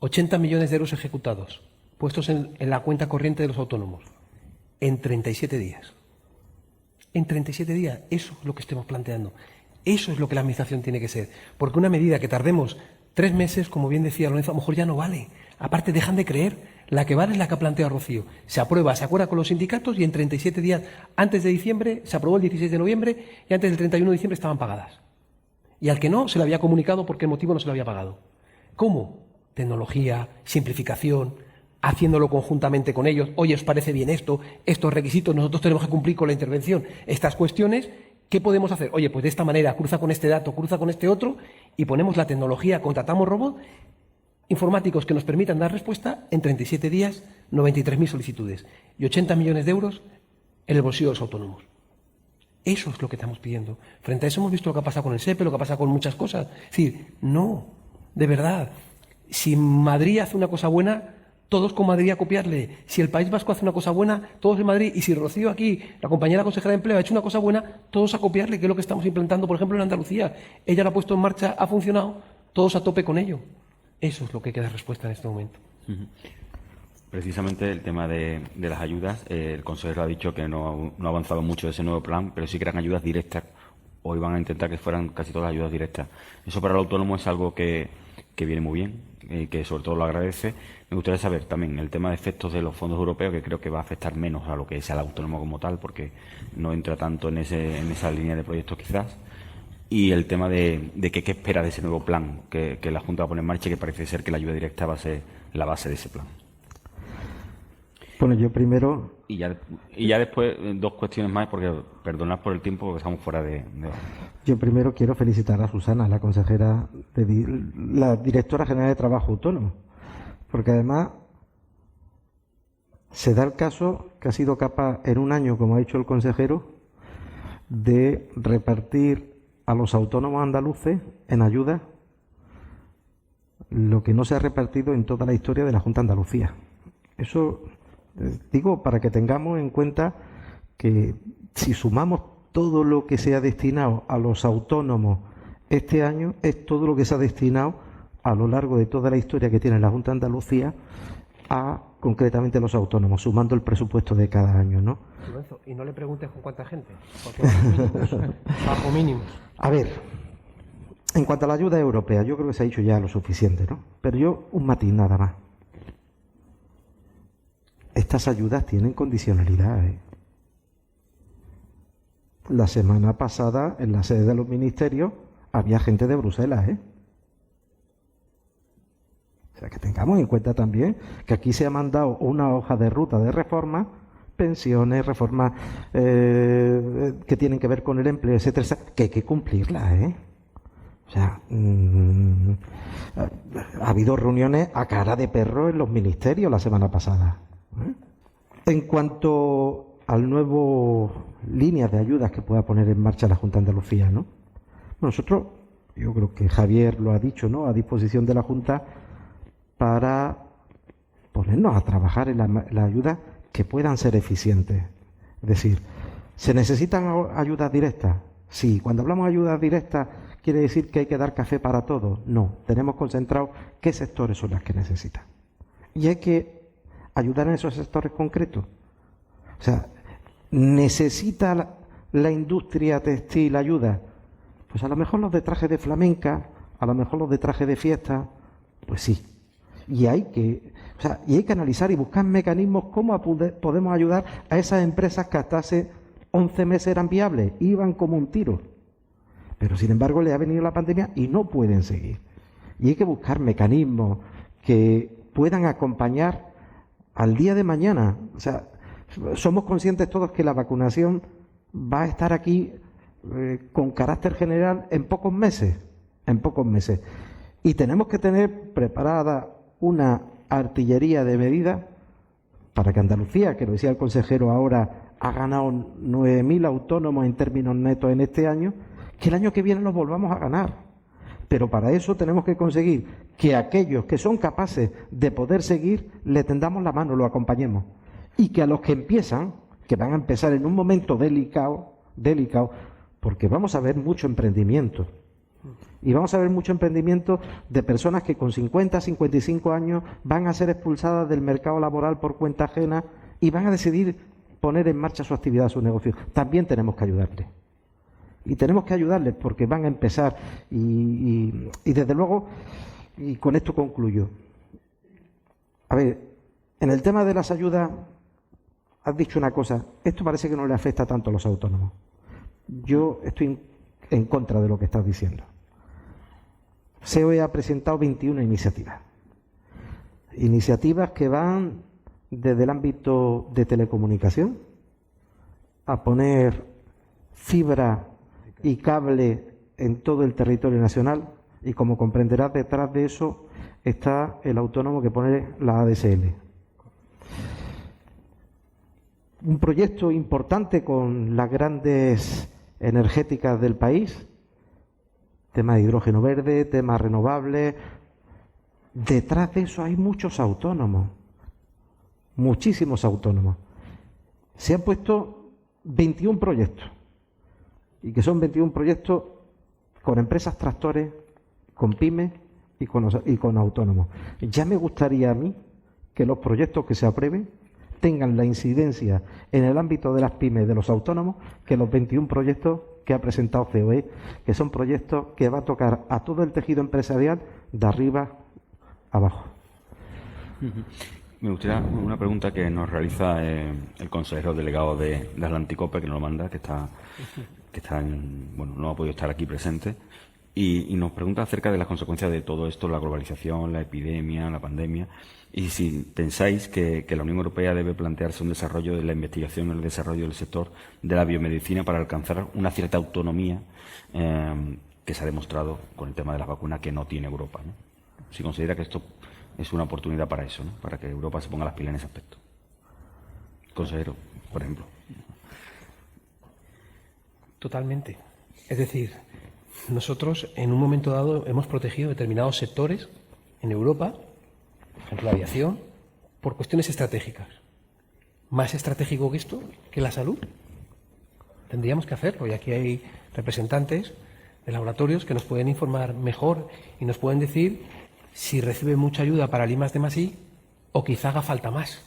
80 millones de euros ejecutados, puestos en la cuenta corriente de los autónomos, en 37 días. En 37 días, eso es lo que estemos planteando. Eso es lo que la Administración tiene que ser. Porque una medida que tardemos 3 meses, como bien decía Lorenzo, a lo mejor ya no vale. Aparte, dejan de creer. La que vale es la que ha planteado Rocío. Se aprueba, se acuerda con los sindicatos y en 37 días, antes de diciembre, se aprobó el 16 de noviembre y antes del 31 de diciembre estaban pagadas. Y al que no, se le había comunicado por qué motivo no se le había pagado. ¿Cómo? Tecnología, simplificación, haciéndolo conjuntamente con ellos. Oye, ¿os parece bien esto? Estos requisitos, nosotros tenemos que cumplir con la intervención. Estas cuestiones, ¿qué podemos hacer? Oye, pues de esta manera, cruza con este dato, cruza con este otro, y ponemos la tecnología, contratamos robots informáticos que nos permitan dar respuesta en 37 días, 93.000 solicitudes y 80 millones de euros en el bolsillo de los autónomos. Eso es lo que estamos pidiendo. Frente a eso hemos visto lo que ha pasado con el SEPE, lo que ha pasado con muchas cosas. Es decir, no, de verdad. Si Madrid hace una cosa buena, todos con Madrid a copiarle. Si el País Vasco hace una cosa buena, todos en Madrid. Y si Rocío aquí, la compañera consejera de Empleo, ha hecho una cosa buena, todos a copiarle, que es lo que estamos implantando, por ejemplo, en Andalucía. Ella lo ha puesto en marcha, ha funcionado, todos a tope con ello. Eso es lo que queda respuesta en este momento. Precisamente el tema de las ayudas, el consejero ha dicho que no ha avanzado mucho ese nuevo plan, pero sí que eran ayudas directas. Hoy van a intentar que fueran casi todas ayudas directas. Eso para el autónomo es algo que viene muy bien y que sobre todo lo agradece. Me gustaría saber también el tema de efectos de los fondos europeos, que creo que va a afectar menos a lo que es al autónomo como tal, porque no entra tanto en esa línea de proyectos quizás. Y el tema de qué espera de ese nuevo plan que la Junta va a poner en marcha, que parece ser que la ayuda directa va a ser la base de ese plan. Bueno, yo primero... Y ya después, 2 cuestiones más, porque perdonad por el tiempo, porque estamos fuera de... Yo primero quiero felicitar a Susana, la consejera, la directora general de Trabajo Autónomo, porque además se da el caso que ha sido capaz en un año, como ha dicho el consejero, de repartir a los autónomos andaluces en ayuda lo que no se ha repartido en toda la historia de la Junta de Andalucía. Eso... digo, para que tengamos en cuenta que si sumamos todo lo que se ha destinado a los autónomos este año, es todo lo que se ha destinado a lo largo de toda la historia que tiene la Junta de Andalucía a concretamente los autónomos, sumando el presupuesto de cada año, ¿no? Y no le preguntes con cuánta gente, porque bajo mínimos. A ver, en cuanto a la ayuda europea, yo creo que se ha dicho ya lo suficiente, ¿no? Pero yo, un matiz nada más. Estas ayudas tienen condicionalidad, ¿eh? La semana pasada, en la sede de los ministerios, había gente de Bruselas, ¿eh? O sea, que tengamos en cuenta también que aquí se ha mandado una hoja de ruta de reforma, pensiones, reformas que tienen que ver con el empleo, etcétera, que hay que cumplirlas, ¿eh? O sea, ha habido reuniones a cara de perro en los ministerios la semana pasada. En cuanto al nuevo línea de ayudas que pueda poner en marcha la Junta de Andalucía, ¿no? Nosotros, yo creo que Javier lo ha dicho, ¿no?, a disposición de la Junta para ponernos a trabajar en la ayuda que puedan ser eficientes. Es decir, ¿se necesitan ayudas directas? Sí. Cuando hablamos de ayudas directas, ¿quiere decir que hay que dar café para todos? No. Tenemos concentrado qué sectores son las que necesitan. Y hay que ayudar en esos sectores concretos. O sea, ¿necesita la industria textil ayuda? Pues a lo mejor los de traje de flamenca, a lo mejor los de traje de fiesta, pues sí. Y hay que analizar y buscar mecanismos cómo podemos ayudar a esas empresas que hasta hace 11 meses eran viables, iban como un tiro. Pero sin embargo le ha venido la pandemia y no pueden seguir. Y hay que buscar mecanismos que puedan acompañar al día de mañana. O sea, somos conscientes todos que la vacunación va a estar aquí con carácter general en pocos meses. Y tenemos que tener preparada una artillería de medidas para que Andalucía, que lo decía el consejero ahora, ha ganado 9.000 autónomos en términos netos en este año, que el año que viene los volvamos a ganar. Pero para eso tenemos que conseguir que aquellos que son capaces de poder seguir, le tendamos la mano, lo acompañemos. Y que a los que empiezan, que van a empezar en un momento delicado, porque vamos a ver mucho emprendimiento. Y vamos a ver mucho emprendimiento de personas que con 50, 55 años van a ser expulsadas del mercado laboral por cuenta ajena y van a decidir poner en marcha su actividad, su negocio. También tenemos que ayudarles. Y tenemos que ayudarles porque van a empezar. Y desde luego, y con esto concluyo. A ver, en el tema de las ayudas, has dicho una cosa. Esto parece que no le afecta tanto a los autónomos. Yo estoy en contra de lo que estás diciendo. SEOE ha presentado 21 iniciativas. Iniciativas que van desde el ámbito de telecomunicación a poner fibra y cable en todo el territorio nacional, y como comprenderás, detrás de eso está el autónomo que pone la ADSL. Un proyecto importante con las grandes energéticas del país, tema de hidrógeno verde, temas renovables. Detrás de eso hay muchos autónomos, muchísimos autónomos. Se han puesto 21 proyectos, y que son 21 proyectos con empresas tractores, con pymes y con autónomos. Ya me gustaría a mí que los proyectos que se aprueben tengan la incidencia en el ámbito de las pymes, de los autónomos, que los 21 proyectos que ha presentado COE, que son proyectos que va a tocar a todo el tejido empresarial de arriba a abajo. Me gustaría una pregunta que nos realiza el consejero delegado de Atlanticope, que nos lo manda, que está no ha podido estar aquí presente, y nos pregunta acerca de las consecuencias de todo esto, la globalización, la epidemia, la pandemia, y si pensáis que la Unión Europea debe plantearse un desarrollo de la investigación, el desarrollo del sector de la biomedicina para alcanzar una cierta autonomía que se ha demostrado con el tema de las vacunas que no tiene Europa, ¿no? Si considera que esto es una oportunidad para eso, ¿no? Para que Europa se ponga las pilas en ese aspecto. Consejero, por ejemplo. Totalmente. Es decir, nosotros en un momento dado hemos protegido determinados sectores en Europa, por ejemplo la aviación, por cuestiones estratégicas. ¿Más estratégico que esto, que la salud? Tendríamos que hacerlo, y aquí hay representantes de laboratorios que nos pueden informar mejor y nos pueden decir si recibe mucha ayuda para el I+D+I o quizá haga falta más.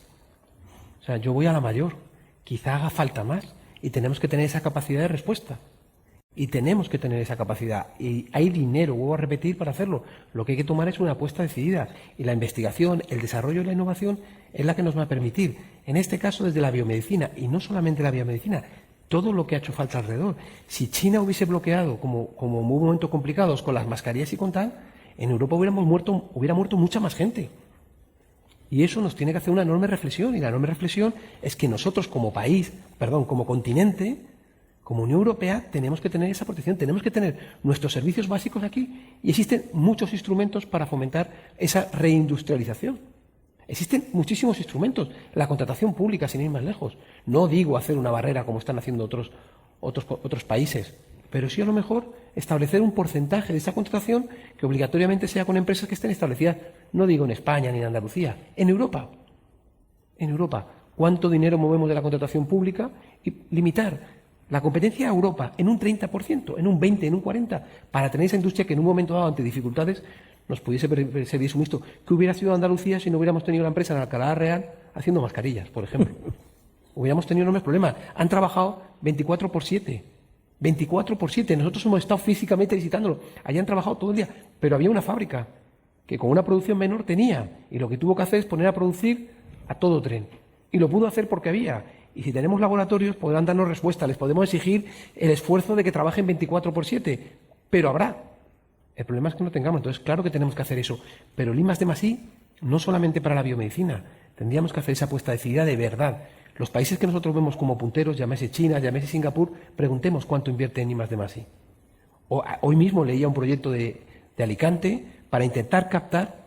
O sea, yo voy a la mayor, quizá haga falta más. Y tenemos que tener esa capacidad de respuesta. Y tenemos que tener esa capacidad. Y hay dinero, vuelvo a repetir, para hacerlo. Lo que hay que tomar es una apuesta decidida. Y la investigación, el desarrollo y la innovación es la que nos va a permitir, en este caso desde la biomedicina, y no solamente la biomedicina, todo lo que ha hecho falta alrededor. Si China hubiese bloqueado, como en momentos complicados, con las mascarillas y con tal, en Europa hubiera muerto mucha más gente. Y eso nos tiene que hacer una enorme reflexión, y la enorme reflexión es que nosotros como continente, como Unión Europea, tenemos que tener esa protección, tenemos que tener nuestros servicios básicos aquí, y existen muchos instrumentos para fomentar esa reindustrialización. Existen muchísimos instrumentos, la contratación pública, sin ir más lejos. No digo hacer una barrera como están haciendo otros países, pero sí a lo mejor establecer un porcentaje de esa contratación que obligatoriamente sea con empresas que estén establecidas, no digo en España ni en Andalucía, en Europa. En Europa, ¿cuánto dinero movemos de la contratación pública? Y limitar la competencia a Europa en un 30%, en un 20%, en un 40%, para tener esa industria que en un momento dado, ante dificultades, nos pudiese servir suministro. ¿Qué hubiera sido Andalucía si no hubiéramos tenido una empresa en Alcalá Real haciendo mascarillas, por ejemplo? Hubiéramos tenido enormes problemas. Han trabajado 24/7. 24/7. Nosotros hemos estado físicamente visitándolo. Allí han trabajado todo el día, pero había una fábrica que con una producción menor tenía, y lo que tuvo que hacer es poner a producir a todo tren. Y lo pudo hacer porque había. Y si tenemos laboratorios, podrán darnos respuesta. Les podemos exigir el esfuerzo de que trabajen 24/7, pero habrá. El problema es que no tengamos. Entonces, claro que tenemos que hacer eso. Pero el I+D+I, no solamente para la biomedicina. Tendríamos que hacer esa apuesta decidida de verdad. Los países que nosotros vemos como punteros, llámese China, llámese Singapur, preguntemos cuánto invierte en I+D+I. Hoy mismo leía un proyecto de Alicante para intentar captar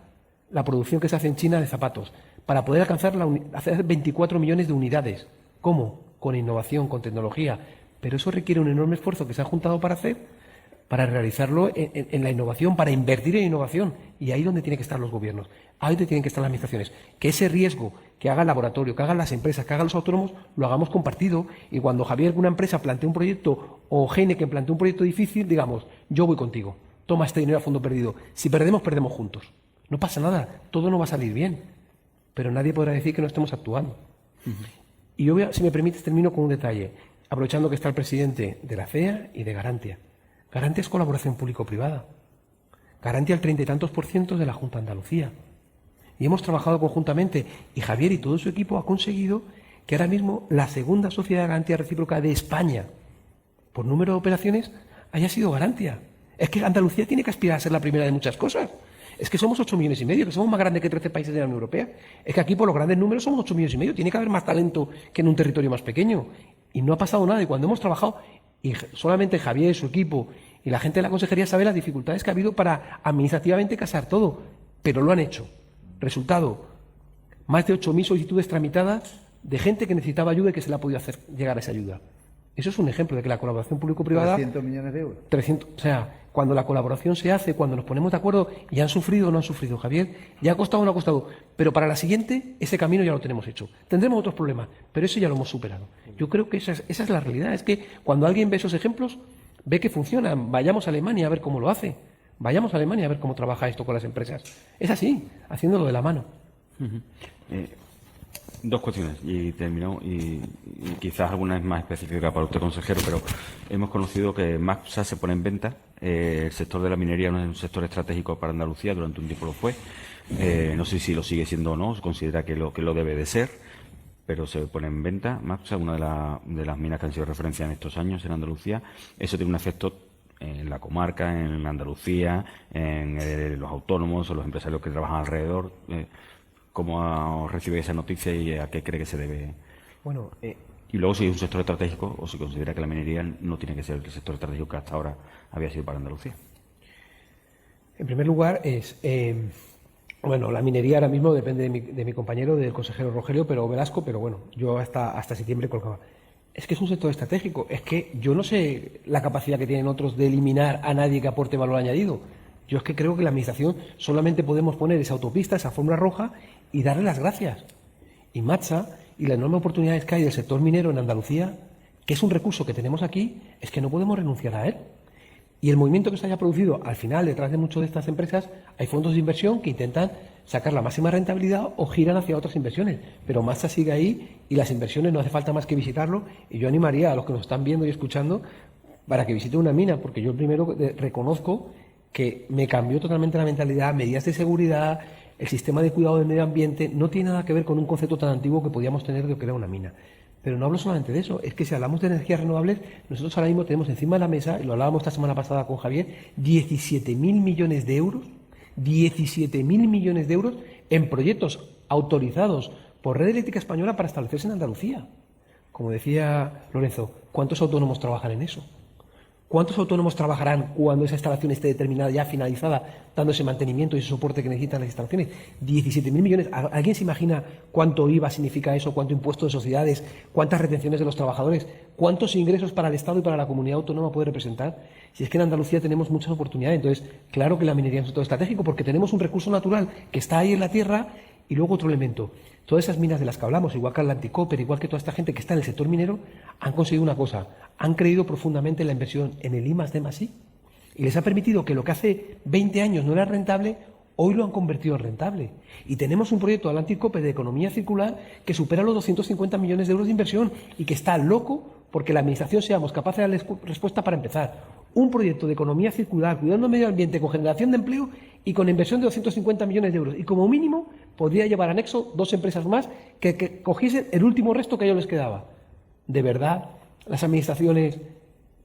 la producción que se hace en China de zapatos, para poder alcanzar hacer 24 millones de unidades. ¿Cómo? Con innovación, con tecnología. Pero eso requiere un enorme esfuerzo que se ha juntado para hacer, para realizarlo en la innovación, para invertir en innovación. Y ahí es donde tienen que estar los gobiernos, ahí es donde tienen que estar las administraciones. Que ese riesgo que haga el laboratorio, que hagan las empresas, que hagan los autónomos, lo hagamos compartido. Y cuando Javier, una empresa, plantee un proyecto, o Heineken plantee un proyecto difícil, digamos, yo voy contigo, toma este dinero a fondo perdido. Si perdemos, perdemos juntos. No pasa nada, todo no va a salir bien. Pero nadie podrá decir que no estemos actuando. Y yo, si me permites, termino con un detalle, aprovechando que está el presidente de la CEA y de Garantia. Garantia es colaboración público-privada. Garantia el 30 y tantos % de la Junta de Andalucía. Y hemos trabajado conjuntamente, y Javier y todo su equipo ha conseguido que ahora mismo la segunda sociedad de garantía recíproca de España, por número de operaciones, haya sido Garantia. Es que Andalucía tiene que aspirar a ser la primera de muchas cosas. Es que somos 8,5 millones, que somos más grandes que 13 países de la Unión Europea. Es que aquí, por los grandes números, somos 8,5 millones. Tiene que haber más talento que en un territorio más pequeño. Y no ha pasado nada. Y cuando hemos trabajado, y solamente Javier, su equipo y la gente de la consejería sabe las dificultades que ha habido para administrativamente casar todo. Pero lo han hecho. Resultado, más de 8.000 solicitudes tramitadas de gente que necesitaba ayuda y que se le ha podido hacer llegar a esa ayuda. Eso es un ejemplo de que la colaboración público-privada... 300 millones de euros. 300, o sea, cuando la colaboración se hace, cuando nos ponemos de acuerdo, y han sufrido o no han sufrido, Javier, ya ha costado o no ha costado, pero para la siguiente, ese camino ya lo tenemos hecho. Tendremos otros problemas, pero eso ya lo hemos superado. Yo creo que esa es la realidad, es que cuando alguien ve esos ejemplos, ve que funcionan. Vayamos a Alemania a ver cómo lo hace, vayamos a Alemania a ver cómo trabaja esto con las empresas. Es así, haciéndolo de la mano. Dos cuestiones y termino, y quizás alguna es más específica para usted, consejero, pero hemos conocido que MAPSA se pone en venta. El sector de la minería no es un sector estratégico para Andalucía, durante un tiempo lo fue. No sé si lo sigue siendo o no, se considera que lo debe de ser, pero se pone en venta MAPSA, una de las minas que han sido referencia en estos años en Andalucía. Eso tiene un efecto en la comarca, en Andalucía, en los autónomos o los empresarios que trabajan alrededor. ¿Cómo recibe esa noticia y a qué cree que se debe? Bueno, y luego, si es un sector estratégico o si considera que la minería no tiene que ser el sector estratégico que hasta ahora había sido para Andalucía. En primer lugar, bueno, la minería ahora mismo depende de mi compañero, del consejero Rogelio Velasco, pero bueno, yo hasta septiembre colgaba. Es que es un sector estratégico. Es que yo no sé la capacidad que tienen otros de eliminar a nadie que aporte valor añadido. Yo es que creo que la Administración solamente podemos poner esa autopista, esa fórmula roja y darle las gracias. Y MAPSA y las enormes oportunidades que hay del sector minero en Andalucía, que es un recurso que tenemos aquí, es que no podemos renunciar a él. Y el movimiento que se haya producido, al final, detrás de muchas de estas empresas, hay fondos de inversión que intentan sacar la máxima rentabilidad o giran hacia otras inversiones. Pero MAPSA sigue ahí y las inversiones no hace falta más que visitarlo. Y yo animaría a los que nos están viendo y escuchando para que visiten una mina, porque yo primero reconozco que me cambió totalmente la mentalidad, medidas de seguridad, el sistema de cuidado del medio ambiente, no tiene nada que ver con un concepto tan antiguo que podíamos tener de lo que era una mina. Pero no hablo solamente de eso, es que si hablamos de energías renovables, nosotros ahora mismo tenemos encima de la mesa, y lo hablábamos esta semana pasada con Javier, 17.000 millones de euros, 17.000 millones de euros en proyectos autorizados por Red Eléctrica Española para establecerse en Andalucía. Como decía Lorenzo, ¿cuántos autónomos trabajan en eso? ¿Cuántos autónomos trabajarán cuando esa instalación esté determinada, ya finalizada, dando ese mantenimiento y ese soporte que necesitan las instalaciones? 17.000 millones. ¿Alguien se imagina cuánto IVA significa eso? ¿Cuánto impuesto de sociedades? ¿Cuántas retenciones de los trabajadores? ¿Cuántos ingresos para el Estado y para la comunidad autónoma puede representar? Si es que en Andalucía tenemos muchas oportunidades. Entonces, claro que la minería es un sector estratégico porque tenemos un recurso natural que está ahí en la tierra. Y luego otro elemento, todas esas minas de las que hablamos, igual que Atlantic Copper, igual que toda esta gente que está en el sector minero, han conseguido una cosa, han creído profundamente en la inversión en el I+D+I y les ha permitido que lo que hace 20 años no era rentable, Hoy lo han convertido en rentable. Y tenemos un proyecto de Atlantic Cope de economía circular que supera los 250 millones de euros de inversión y que está loco porque la Administración seamos capaces de darle respuesta para empezar. Un proyecto de economía circular, cuidando el medio ambiente, con generación de empleo y con inversión de 250 millones de euros. Y como mínimo podría llevar anexo 2 empresas más que cogiesen el último resto que a ellos les quedaba. ¿De verdad las administraciones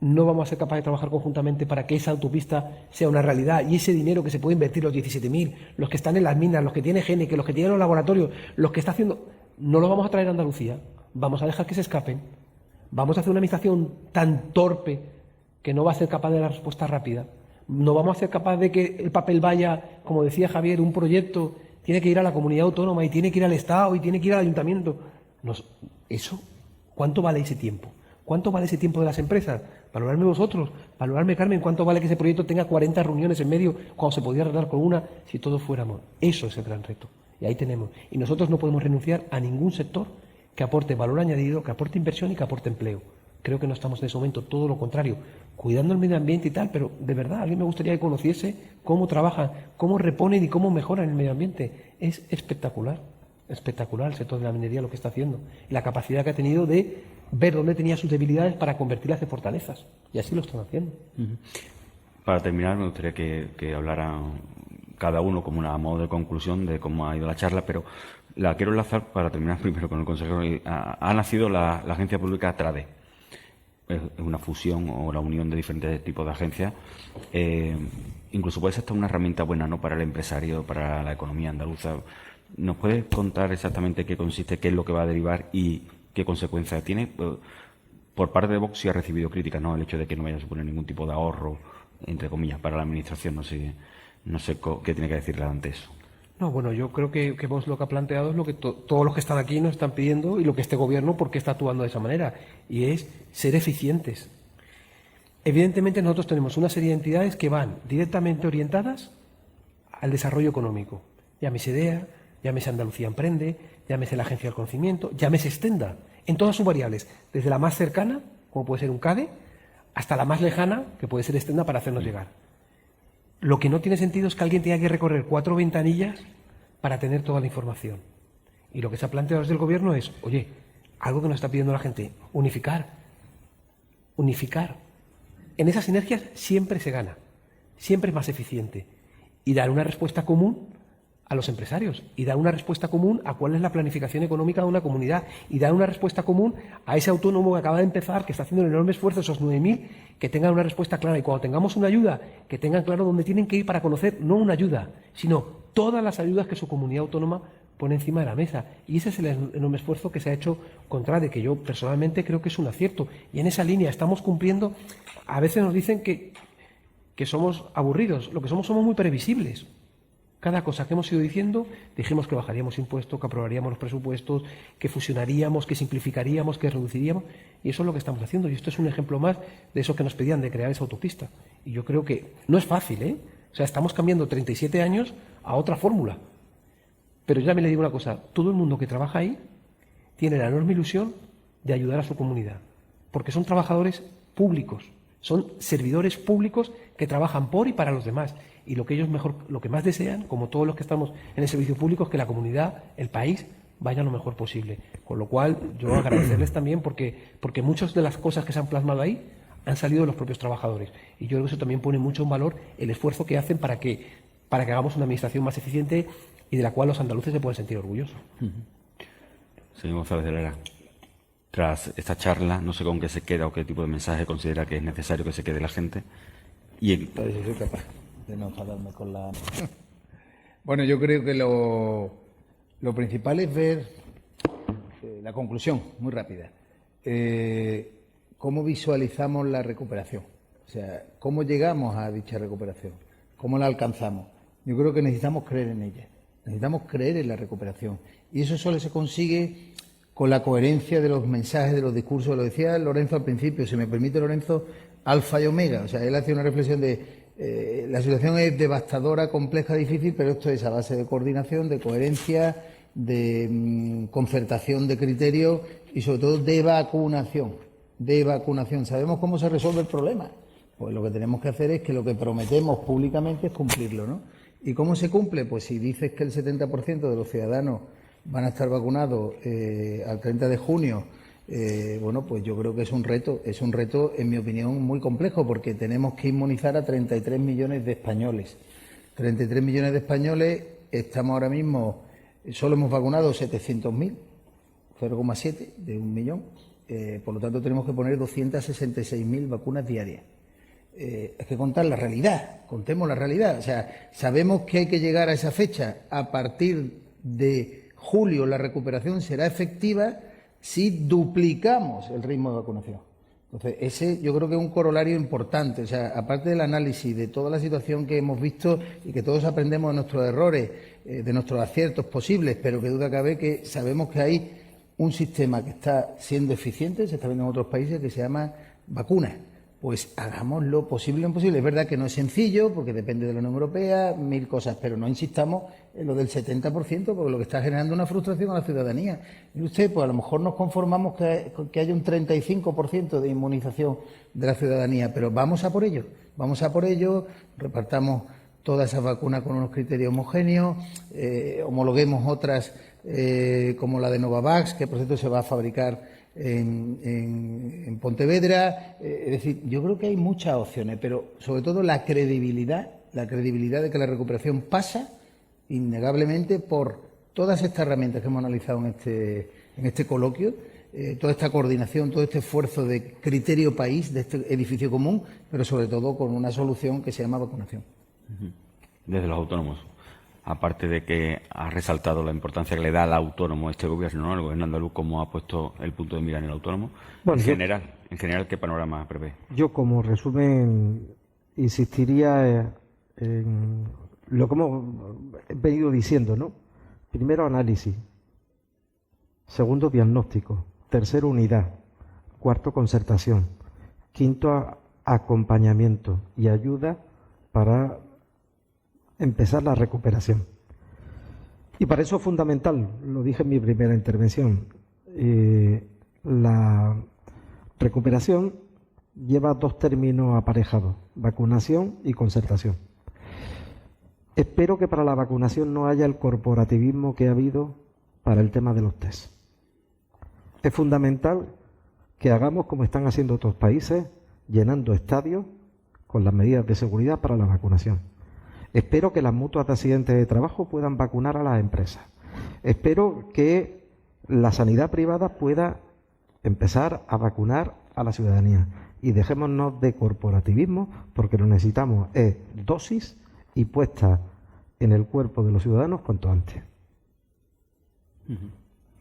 no vamos a ser capaces de trabajar conjuntamente para que esa autopista sea una realidad y ese dinero que se puede invertir, los 17.000, los que están en las minas, los que tienen GENEC, los que tienen los laboratorios, los que está haciendo, no lo vamos a traer a Andalucía? Vamos a dejar que se escapen. Vamos a hacer una administración tan torpe que no va a ser capaz de dar respuesta rápida. No vamos a ser capaz de que el papel vaya, como decía Javier, un proyecto tiene que ir a la comunidad autónoma y tiene que ir al Estado y tiene que ir al ayuntamiento. Eso, ¿cuánto vale ese tiempo? ¿Cuánto vale ese tiempo de las empresas? Valorarme vosotros, valorarme Carmen, ¿cuánto vale que ese proyecto tenga 40 reuniones en medio cuando se podría arreglar con una si todos fuéramos? Eso es el gran reto. Y ahí tenemos. Y nosotros no podemos renunciar a ningún sector que aporte valor añadido, que aporte inversión y que aporte empleo. Creo que no estamos en ese momento, todo lo contrario, cuidando el medio ambiente y tal, pero de verdad, a mí me gustaría que conociese cómo trabajan, cómo reponen y cómo mejoran el medio ambiente. Es espectacular el sector de la minería lo que está haciendo. Y la capacidad que ha tenido de ver dónde tenía sus debilidades para convertirlas en fortalezas. Y así lo están haciendo. Para terminar, me gustaría que hablaran cada uno como una modo de conclusión de cómo ha ido la charla, pero la quiero enlazar para terminar primero con el consejero. Ha nacido la agencia pública TRADE. Es una fusión o la unión de diferentes tipos de agencias. Incluso puede ser hasta una herramienta buena, ¿no?, para el empresario, para la economía andaluza. ¿Nos puedes contar exactamente qué consiste, qué es lo que va a derivar y qué consecuencias tiene? Por parte de Vox sí ha recibido críticas, ¿no?, el hecho de que no vaya a suponer ningún tipo de ahorro, entre comillas, para la Administración. No sé qué tiene que decirle ante eso. No, bueno, yo creo que Vox lo que ha planteado es lo que todos los que están aquí nos están pidiendo y lo que este gobierno, ¿por qué está actuando de esa manera? Y es ser eficientes. Evidentemente nosotros tenemos una serie de entidades que van directamente orientadas al desarrollo económico. Llámese DEA, llámese Andalucía Emprende, llámese la Agencia del Conocimiento, llámese Stenda, en todas sus variables, desde la más cercana, como puede ser un CADE, hasta la más lejana, que puede ser Stenda, para hacernos llegar. Lo que no tiene sentido es que alguien tenga que recorrer 4 ventanillas para tener toda la información. Y lo que se ha planteado desde el Gobierno es, oye, algo que nos está pidiendo la gente, unificar. En esas sinergias siempre se gana, siempre es más eficiente. Y dar una respuesta común a los empresarios, y dar una respuesta común a cuál es la planificación económica de una comunidad, y dar una respuesta común a ese autónomo que acaba de empezar, que está haciendo un enorme esfuerzo, esos 9.000, que tengan una respuesta clara. Y cuando tengamos una ayuda, que tengan claro dónde tienen que ir para conocer, no una ayuda, sino todas las ayudas que su comunidad autónoma pone encima de la mesa. Y ese es el enorme esfuerzo que se ha hecho con TRADE, que yo personalmente creo que es un acierto. Y en esa línea estamos cumpliendo. A veces nos dicen que somos aburridos. Lo que somos muy previsibles. Cada cosa que hemos ido diciendo, dijimos que bajaríamos impuestos, que aprobaríamos los presupuestos, que fusionaríamos, que simplificaríamos, que reduciríamos, y eso es lo que estamos haciendo. Y esto es un ejemplo más de eso que nos pedían, de crear esa autopista. Y yo creo que no es fácil, ¿eh? O sea, estamos cambiando 37 años a otra fórmula. Pero yo también le digo una cosa, todo el mundo que trabaja ahí tiene la enorme ilusión de ayudar a su comunidad, porque son trabajadores públicos, son servidores públicos que trabajan por y para los demás. Y lo que ellos lo que más desean, como todos los que estamos en el servicio público, es que la comunidad, el país, vaya lo mejor posible. Con lo cual, yo agradecerles también porque muchas de las cosas que se han plasmado ahí han salido de los propios trabajadores. Y yo creo que eso también pone mucho en valor el esfuerzo que hacen para que hagamos una administración más eficiente y de la cual los andaluces se pueden sentir orgullosos. Señor González de Lara, tras esta charla, no sé con qué se queda o qué tipo de mensaje considera que es necesario que se quede la gente. Yo soy capaz de no enfadarme con la... Bueno, yo creo que lo principal es ver la conclusión, muy rápida. ¿Cómo visualizamos la recuperación? O sea, ¿cómo llegamos a dicha recuperación? ¿Cómo la alcanzamos? Yo creo que necesitamos creer en ella. Necesitamos creer en la recuperación. Y eso solo se consigue con la coherencia de los mensajes, de los discursos. Lo decía Lorenzo al principio, si me permite, Lorenzo, alfa y omega. O sea, él hacía una reflexión de la situación es devastadora, compleja, difícil, pero esto es a base de coordinación, de coherencia, de concertación de criterios y sobre todo de vacunación. ¿Sabemos cómo se resuelve el problema? Pues lo que tenemos que hacer es que lo que prometemos públicamente es cumplirlo, ¿no? ¿Y cómo se cumple? Pues si dices que el 70% de los ciudadanos van a estar vacunados al 30 de junio, bueno, pues yo creo que es un reto, en mi opinión, muy complejo, porque tenemos que inmunizar a 33 millones de españoles. 33 millones de españoles, estamos ahora mismo, solo hemos vacunado 700.000, 0,7 de 1 millón, por lo tanto tenemos que poner 266.000 vacunas diarias. Hay que contar la realidad, contemos la realidad. O sea, sabemos que hay que llegar a esa fecha. A partir de julio la recuperación será efectiva si duplicamos el ritmo de vacunación. Entonces, ese yo creo que es un corolario importante. O sea, aparte del análisis de toda la situación que hemos visto y que todos aprendemos de nuestros errores, de nuestros aciertos posibles, pero que duda cabe que sabemos que hay un sistema que está siendo eficiente, se está viendo en otros países, que se llama vacunas. Pues hagamos lo posible lo imposible. Es verdad que no es sencillo, porque depende de la Unión Europea, 1000 cosas, pero no insistamos en lo del 70%, porque lo que está generando una frustración a la ciudadanía. Y usted, pues a lo mejor nos conformamos que haya un 35% de inmunización de la ciudadanía, pero vamos a por ello, repartamos todas esas vacunas con unos criterios homogéneos, homologuemos otras como la de Novavax, que por cierto se va a fabricar en Pontevedra. Es decir, yo creo que hay muchas opciones, pero sobre todo la credibilidad de que la recuperación pasa innegablemente por todas estas herramientas que hemos analizado en este coloquio, toda esta coordinación, todo este esfuerzo de criterio país, de este edificio común, pero sobre todo con una solución que se llama vacunación. Desde los autónomos, aparte de que ha resaltado la importancia que le da al autónomo este gobierno, ¿no? El gobierno andaluz, cómo ha puesto el punto de mira en el autónomo. Bueno, en general, ¿qué panorama prevé? Yo, como resumen, insistiría en lo que hemos venido diciendo, ¿no? Primero, análisis. Segundo, diagnóstico. Tercero, unidad. Cuarto, concertación. Quinto, acompañamiento y ayuda para empezar la recuperación. Y para eso es fundamental, lo dije en mi primera intervención, la recuperación lleva dos términos aparejados: vacunación y concertación. Espero que para la vacunación no haya el corporativismo que ha habido para el tema de los test. Es fundamental que hagamos como están haciendo otros países, llenando estadios con las medidas de seguridad para la vacunación. Espero que las mutuas de accidentes de trabajo puedan vacunar a las empresas. Espero que la sanidad privada pueda empezar a vacunar a la ciudadanía. Y dejémonos de corporativismo, porque lo necesitamos es dosis y puesta en el cuerpo de los ciudadanos cuanto antes.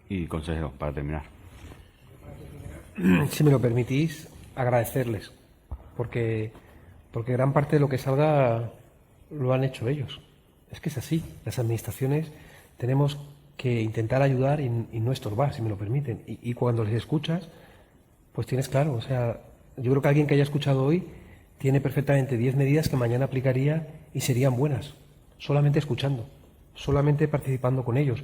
Y consejos para terminar. Si me lo permitís, agradecerles, porque gran parte de lo que salga lo han hecho ellos. Es que es así. Las administraciones tenemos que intentar ayudar y no estorbar, si me lo permiten. Y cuando les escuchas, pues tienes claro. O sea, yo creo que alguien que haya escuchado hoy tiene perfectamente 10 medidas que mañana aplicaría y serían buenas, solamente escuchando, solamente participando con ellos.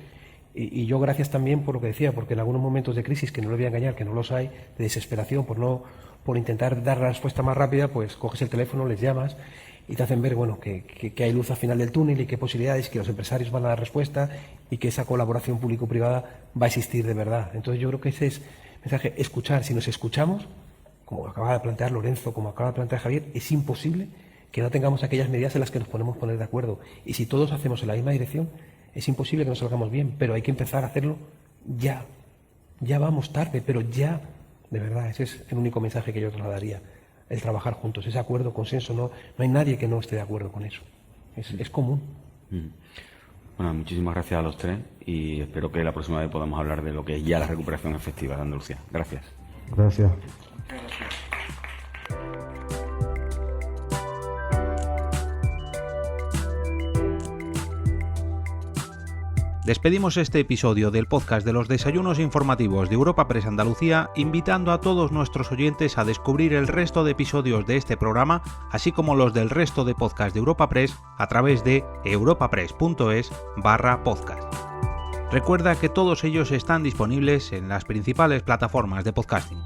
Y yo gracias también por lo que decía, porque en algunos momentos de crisis, que no le voy a engañar, que no los hay, de desesperación por intentar dar la respuesta más rápida, pues coges el teléfono, les llamas y te hacen ver, bueno, que hay luz al final del túnel y que hay posibilidades, que los empresarios van a dar respuesta y que esa colaboración público-privada va a existir de verdad. Entonces yo creo que ese es el mensaje: escuchar. Si nos escuchamos, como acaba de plantear Lorenzo, como acaba de plantear Javier, es imposible que no tengamos aquellas medidas en las que nos podemos poner de acuerdo. Y si todos hacemos en la misma dirección, es imposible que nos salgamos bien, pero hay que empezar a hacerlo ya. Ya vamos tarde, pero ya, de verdad, ese es el único mensaje que yo trasladaría. El trabajar juntos, ese acuerdo, consenso, no hay nadie que no esté de acuerdo con eso. Es común. Bueno, muchísimas gracias a los tres y espero que la próxima vez podamos hablar de lo que es ya la recuperación efectiva de Andalucía. Gracias. Gracias. Despedimos este episodio del podcast de los desayunos informativos de Europa Press Andalucía, invitando a todos nuestros oyentes a descubrir el resto de episodios de este programa, así como los del resto de podcasts de Europa Press a través de europapress.es/podcast. Recuerda que todos ellos están disponibles en las principales plataformas de podcasting.